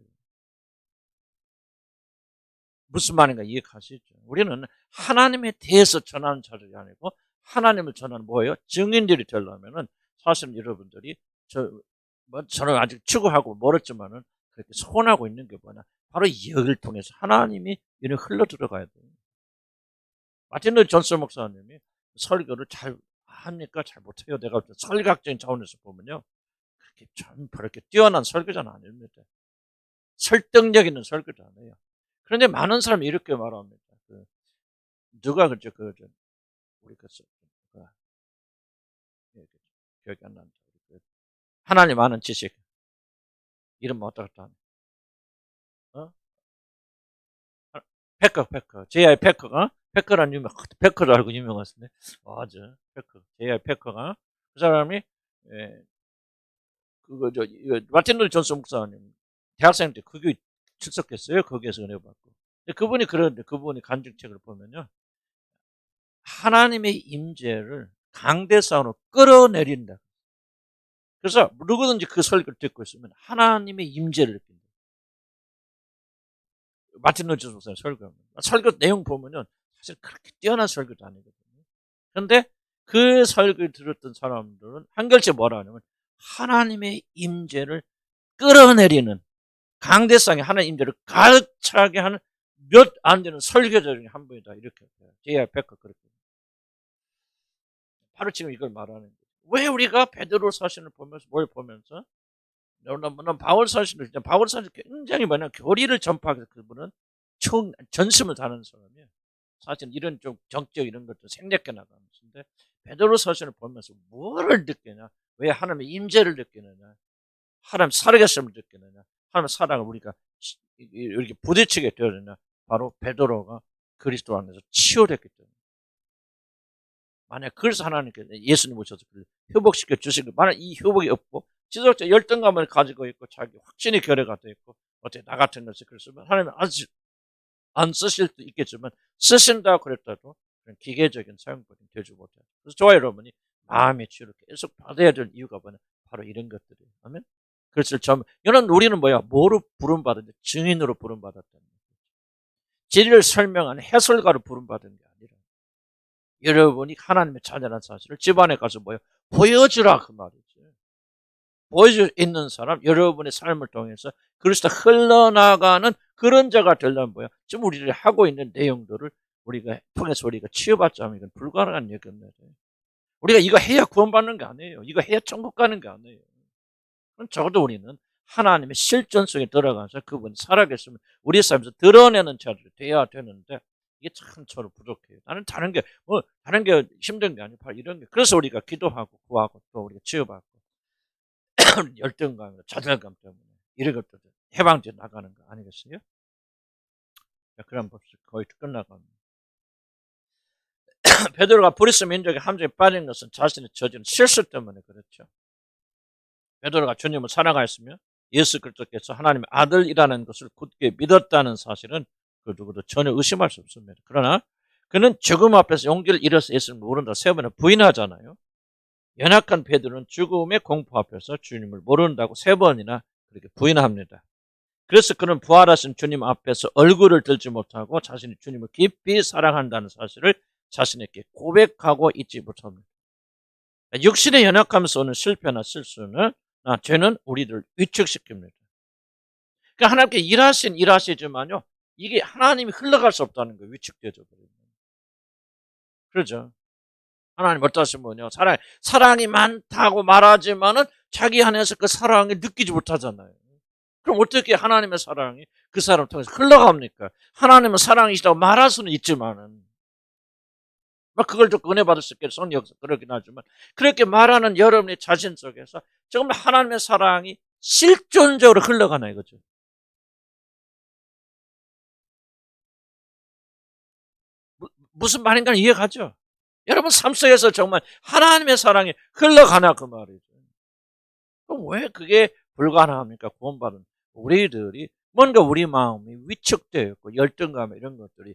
무슨 말인가 이해하시죠? 우리는 하나님에 대해서 전하는 자들이 아니고 하나님을 전하는 뭐예요? 증인들이 되려면은 사실은 여러분들이 저는 아직 추구하고 멀었지만은 그렇게 소원하고 있는 게 뭐냐? 바로 이 여기를 통해서 하나님이 이를 흘러 들어가야 돼요. 마틴 루터 존슨 목사님이 설교를 잘 합니까? 잘 못해요. 내가 설교학적인 차원에서 보면요. 그렇게 참 그렇게 뛰어난 설교자는 아닙니다. 설득력 있는 설교자네요. 그런데 많은 사람이 이렇게 말합니다. 누가 그죠? 우리 기억이 안 납니다. 하나님 아는 지식. 이름 어떻다 하네. 패커. J.I. 패커가 패커라는 패커도 알고 유명하신데. 맞아. 패커. J.I. 패커가 그 사람이 마틴 루터 존슨 목사님 대학생 때 그게 출석했어요. 거기에서 은혜 받고. 그분이 간증책을 보면요. 하나님의 임재를 강대상으로 끌어내린다. 그래서 누구든지 그 설교를 듣고 있으면 하나님의 임재를 느낀다. 마틴 루터 목사님 설교 내용 보면은 사실 그렇게 뛰어난 설교도 아니거든요. 그런데 그 설교를 들었던 사람들은 한결째 뭐라 하냐면 하나님의 임재를 끌어내리는 강대상의 하나님 임재를 가득 차게 하는 몇 안 되는 설교자 중에 한 분이다. 이렇게 J.I. 패커 그렇게. 바로 지금 이걸 말하는 거예요. 왜 우리가 베드로 사신을 보면서 뭘 보면서 바울 사신을 굉장히 교리를 전파해서 그분은 전심을 다하는 사람이에요. 사실 이런 좀 정적 이런 것도 생략해 나가는 것인데 베드로 사신을 보면서 뭐를 느끼냐? 왜 하나님의 임재를 느끼느냐? 하나님 살아계심을 느끼느냐? 하나님의 사랑을 우리가 이렇게 부딪히게 되느냐? 바로 베드로가 그리스도 안에서 치유됐기 때문에. 만약 그래서 하나님께서 예수님 오셔서 회복시켜 주시고 만약 이 회복이 없고 지속적 열등감을 가지고 있고 자기 확신이 결여가 되어 있고 어떻게 나 같은 것을 그랬으면 하나님은 안 쓰실 수도 있겠지만 쓰신다 그랬다도 기계적인 사용법이 되지 못해요. 그래서 저와 여러분이 마음의 치유를 계속 받아야 될 이유가 뭐냐? 바로 이런 것들이에요. 아멘. 그래서 우리는 뭐로 부름받았는데 증인으로 부름받았다는 거예요. 진리를 설명하는 해설가로 부름받은 게 아니라 여러분이 하나님의 자녀라는 사실을 집안에 가서 보여주라 그 말이죠. 보여줄 있는 사람, 여러분의 삶을 통해서 그리스도 흘러나가는 그런 자가 되려면 지금 우리들이 하고 있는 내용들을 우리가 통해서 우리가 치유받자면 이건 불가능한 얘기입니다. 우리가 이거 해야 구원받는 게 아니에요. 이거 해야 천국 가는 게 아니에요. 그럼 적어도 우리는 하나님의 실존 속에 들어가서 그분이 살아계시면 우리 삶에서 드러내는 자들이 돼야 되는데 이게 참 저는 부족해요. 나는 다른 게 힘든 게 아니고 바로 이런 게. 그래서 우리가 기도하고 구하고 또 우리가 치유받고 열등감, 좌절감 때문에 이런 것들 해방돼 나가는 거 아니겠어요? 그럼 봅시다. 거의 끝나갑니다. 베드로가 브리스 민족의 함정에 빠진 것은 자신의 저지른 실수 때문에 그렇죠. 베드로가 주님을 사랑하였으며 예수 그리스도께서 하나님의 아들이라는 것을 굳게 믿었다는 사실은 그 누구도 전혀 의심할 수 없습니다. 그러나 그는 죽음 앞에서 용기를 잃어서 예수를 모른다 세 번을 부인하잖아요. 연약한 베드로는 죽음의 공포 앞에서 주님을 모른다고 세 번이나 그렇게 부인합니다. 그래서 그는 부활하신 주님 앞에서 얼굴을 들지 못하고 자신이 주님을 깊이 사랑한다는 사실을 자신에게 고백하고 있지 못합니다. 육신의 연약함에서 오는 실패나 실수는 죄는 우리를 위축시킵니다. 그러니까 하나님께 일하시지만요. 이게 하나님이 흘러갈 수 없다는 거예요. 위축되죠. 그렇죠. 하나님 어떠신 분이요? 사랑이 많다고 말하지만은 자기 안에서 그 사랑을 느끼지 못하잖아요. 그럼 어떻게 하나님의 사랑이 그 사람 통해서 흘러갑니까? 하나님은 사랑이시라고 말할 수는 있지만은, 막 그걸 좀 은혜 받을 수 있게 손 역사 그러긴 하지만, 그렇게 말하는 여러분의 자신 속에서 정말 하나님의 사랑이 실존적으로 흘러가나 이거죠. 무슨 말인가 이해가죠? 여러분 삶 속에서 정말 하나님의 사랑이 흘러가나 그 말이죠. 그럼 왜 그게 불가능합니까? 구원받은 우리들이 뭔가 우리 마음이 위축되어 있고 열등감 이런 것들이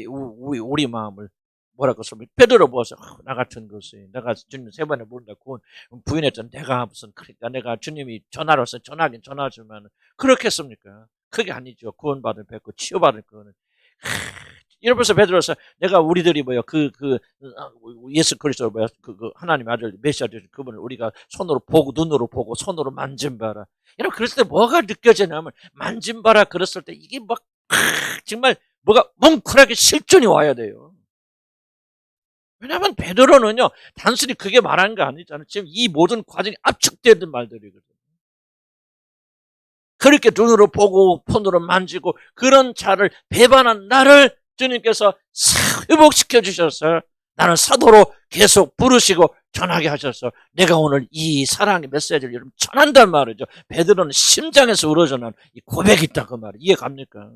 우리 마음을 뭐라고 쓰면 베드로 보아서 나 같은 것이 내가 주님 세 번에 부른다 구원 부인했던 내가 무슨 그러니까 내가 주님이 전하로서 전하긴 전하지만 그렇겠습니까? 그게 아니죠. 구원받을 뵙고 치유받을 거는 이러면서 베드로서 내가 우리들이 뭐야 예수 그리스도 뭐야 그 하나님 아들 메시아 되신 그분을 우리가 손으로 보고 눈으로 보고 손으로 만진봐라. 여러분 그랬을 때 뭐가 느껴지냐면 만진봐라 그랬을 때 이게 막 정말 뭐가 뭉클하게 실존이 와야 돼요. 왜냐하면 베드로는요 단순히 그게 말하는 거 아니잖아요. 지금 이 모든 과정이 압축되는 말들이거든요. 그렇게 눈으로 보고 손으로 만지고 그런 자를 배반한 나를 주님께서 회복시켜 주셨어요. 나는 사도로 계속 부르시고 전하게 하셨어. 내가 오늘 이 사랑의 메시지를 여러분 전한단 말이죠. 베드로는 심장에서 우러져난 이 고백이 있다 그 말이에요. 이해 갑니까?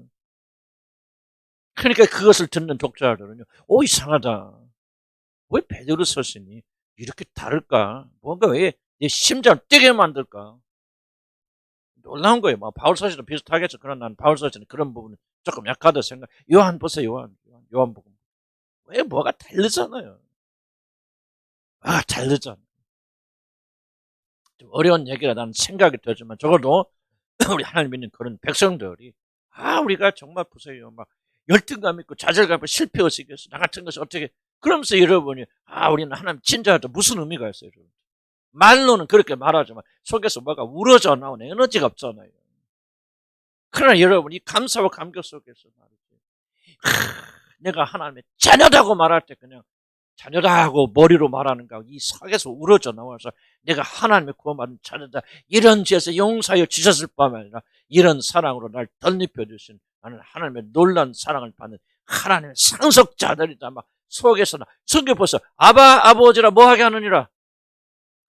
그러니까 그것을 듣는 독자들은요. 오 이상하다. 왜 베드로 서신이 이렇게 다를까? 뭔가 왜 내 심장을 뛰게 만들까? 놀라운 거예요. 뭐 바울 서신도 비슷하겠죠. 그러나 난 바울 서신은 그런 부분은 조금 약하다 생각. 요한 보세요. 요한복음. 왜 뭐가 다르잖아요. 아 다르잖아. 좀 어려운 얘기가 나는 생각이 들지만 적어도 우리 하나님 믿는 그런 백성들이 우리가 정말 보세요. 막 열등감 있고 좌절감 있고 실패의식이었어. 나 같은 것이 어떻게 그러면서 여러분이 우리는 하나님 친자한테 무슨 의미가 있어요. 여러분. 말로는 그렇게 말하지만 속에서 뭐가 우러져 나오는 에너지가 없잖아요. 그러나 여러분 이 감사와 감격 속에서 말이죠. 내가 하나님의 자녀다고 말할 때 그냥 자녀다고 머리로 말하는 거 이 속에서 우러져 나와서 내가 하나님의 구원받은 자녀다 이런 죄에서 용서하여 주셨을 뿐만 아니라 이런 사랑으로 날 덧입혀 주신 나는 하나님의 놀라운 사랑을 받는 하나님의 상속자들이다 막 속에서나 성경 벌써 아바 아버지라 뭐하게 하느니라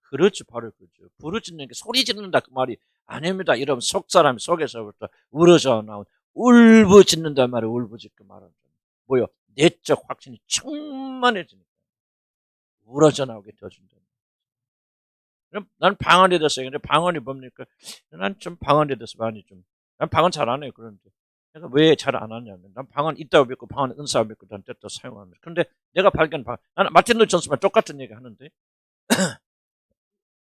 그렇죠 바로 그렇죠 부르짖는 게 소리 지른다 그 말이 아닙니다 이런 속사람 속에서부터 우러져 나온 울부짖는단 말이에요 울부짖고 말하는 뭐요 내적 확신이 충만해지니까 우러져 나오게 되어준다. 난 방언이 됐어요. 근데 방언이 뭡니까? 난 좀 방언이 돼서 많이 좀. 난 방언 잘 안 해요. 그런데. 내가 왜 잘 안 하냐면, 난 방언 있다고 믿고, 방언 은사고 믿고, 난 때또 사용합니다. 그런데 내가 발견한 방언, 나는 마틴 루터 존스만 똑같은 얘기 하는데,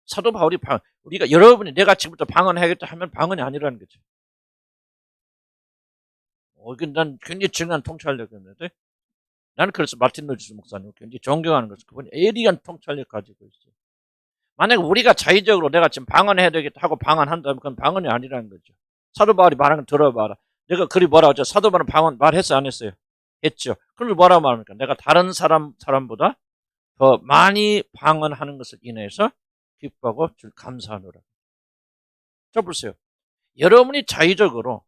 사도 바울이 우리가 여러분이 내가 지금부터 방언 해야겠다 하면 방언이 아니라는 거죠. 이건 난 굉장히 중요한 통찰력이었는데, 나는 그래서 마틴 루터 존스 목사님 굉장히 존경하는 것은 그분이 예리한 통찰력 가지고 있어요. 만약에 우리가 자의적으로 내가 지금 방언해야 되겠다 하고 방언한다면 그건 방언이 아니라는 거죠. 사도 바울이 말하는 거 들어봐라. 내가 그리 뭐라고 하죠? 사도 바울은 방언 말했어 안 했어요? 했죠. 그럼 뭐라고 말합니까? 내가 다른 사람보다 더 많이 방언하는 것을 인해서 기뻐하고 줄 감사하노라. 자 보세요. 여러분이 자의적으로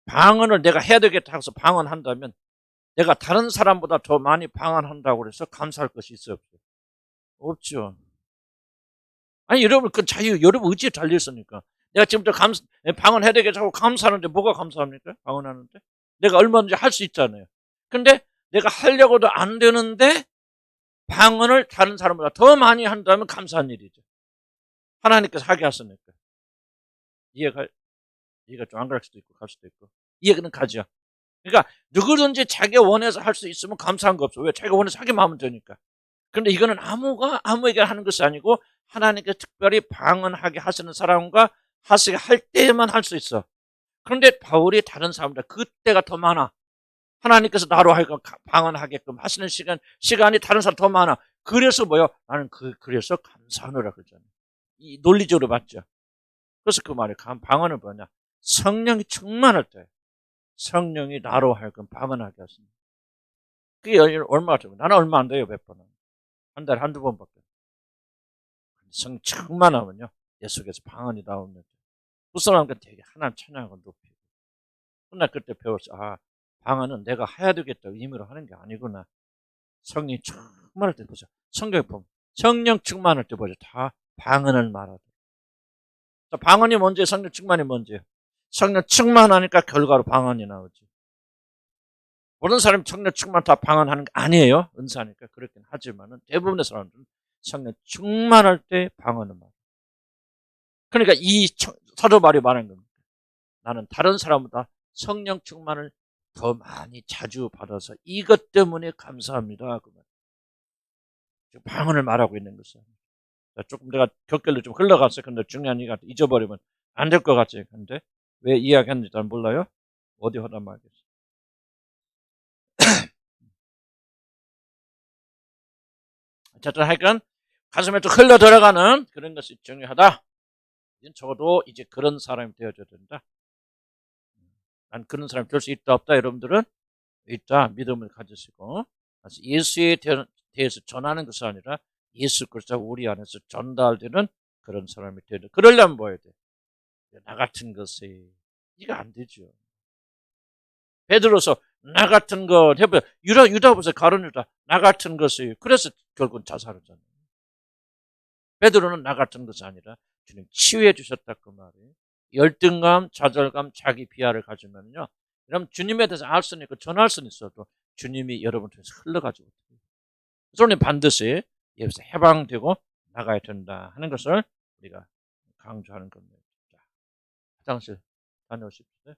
방언을 내가 해야 되겠다 해서 방언한다면 내가 다른 사람보다 더 많이 방언한다고 해서 감사할 것이 있어요? 없죠. 아니 여러분 그 자유 여러분 의지에 달려 있으니까 내가 지금부터 방언해야 되겠다고 감사하는데 뭐가 감사합니까? 방언하는데 내가 얼마든지 할 수 있잖아요. 근데 내가 하려고도 안 되는데 방언을 다른 사람보다 더 많이 한다면 감사한 일이죠. 하나님께서 하게 하셨으니까 이해가 좀 안 갈 수도 있고 갈 수도 있고 이해는 가죠. 그러니까 누구든지 자기가 원해서 할 수 있으면 감사한 거 없어. 왜? 자기가 원해서 하기만 하면 되니까. 그런데 이거는 아무에게 하는 것이 아니고 하나님께 특별히 방언하게 하시는 사람과 하시게 할 때에만 할 수 있어. 그런데 바울이 다른 사람보다 그때가 더 많아. 하나님께서 나로 하여금 방언하게끔 하시는 시간이 다른 사람 더 많아. 그래서 뭐요? 나는 그래서 감사하노라 그러잖아요. 이 논리적으로 맞죠. 그래서 그 말이 방언은 뭐냐? 성령이 충만할 때 성령이 나로 하여금 방언하게 하십니다. 그게 얼마나 돼요? 나는 얼마 안 돼요, 몇 번은. 한 달에 한두 번밖에. 성 충만하면요, 내 속에서 방언이 나옵니다. 붓사람과 되게 하나님 찬양을 높이고. 나 그때 배웠어. 아, 방언은 내가 해야 되겠다 의미로 하는 게 아니구나. 성령 충만할 때 보자. 성경에 보면 성령 충만할 때 보자. 다 방언을 말하더라. 방언이 뭔지 성령 충만이 뭔지. 성령 충만하니까 결과로 방언이 나오지. 모든 사람이 성령 충만 다 방언하는 게 아니에요. 은사니까 그렇긴 하지만 대부분의 사람들은 성령 충만할 때 방언을 말해요. 그러니까 이 사도 바울이 말한 겁니다. 나는 다른 사람보다 성령 충만을 더 많이 자주 받아서 이것 때문에 감사합니다. 방언을 말하고 있는 것이죠. 조금 내가 격결로 좀 흘러갔어요. 근데 중요한 얘기가 잊어버리면 안 될 것 같지. 근데 왜 이야기하는지 잘 몰라요? 어디 하다 말겠어. 어쨌든 하여간 가슴에 또 흘러 들어가는 그런 것이 중요하다. 적어도 이제 그런 사람이 되어줘야 된다. 난 그런 사람이 될 수 있다 없다 여러분들은 있다 믿음을 가지시고 예수에 대해서 전하는 것이 아니라 예수 그리스도가 우리 안에서 전달되는 그런 사람이 되는. 그러려면 뭐 해야 돼? 나 같은 것이 이거 안 되죠. 베드로서 나 같은 것 해봐. 유다 보세요. 가룟 유다 나 같은 것이 그래서 결국은 자살하잖아요. 베드로는 나 같은 것이 아니라 주님 치유해 주셨다 그 말이에요. 열등감, 좌절감, 자기 비하를 가지면요. 그럼 주님에 대해서 알 수는 있고 전할 수는 있어도 주님이 여러분 통해서 흘러가지 못해요. 그래서 우리는 반드시 여기서 해방되고 나가야 된다 하는 것을 우리가 강조하는 겁니다. 자, 화장실 다녀오십시오.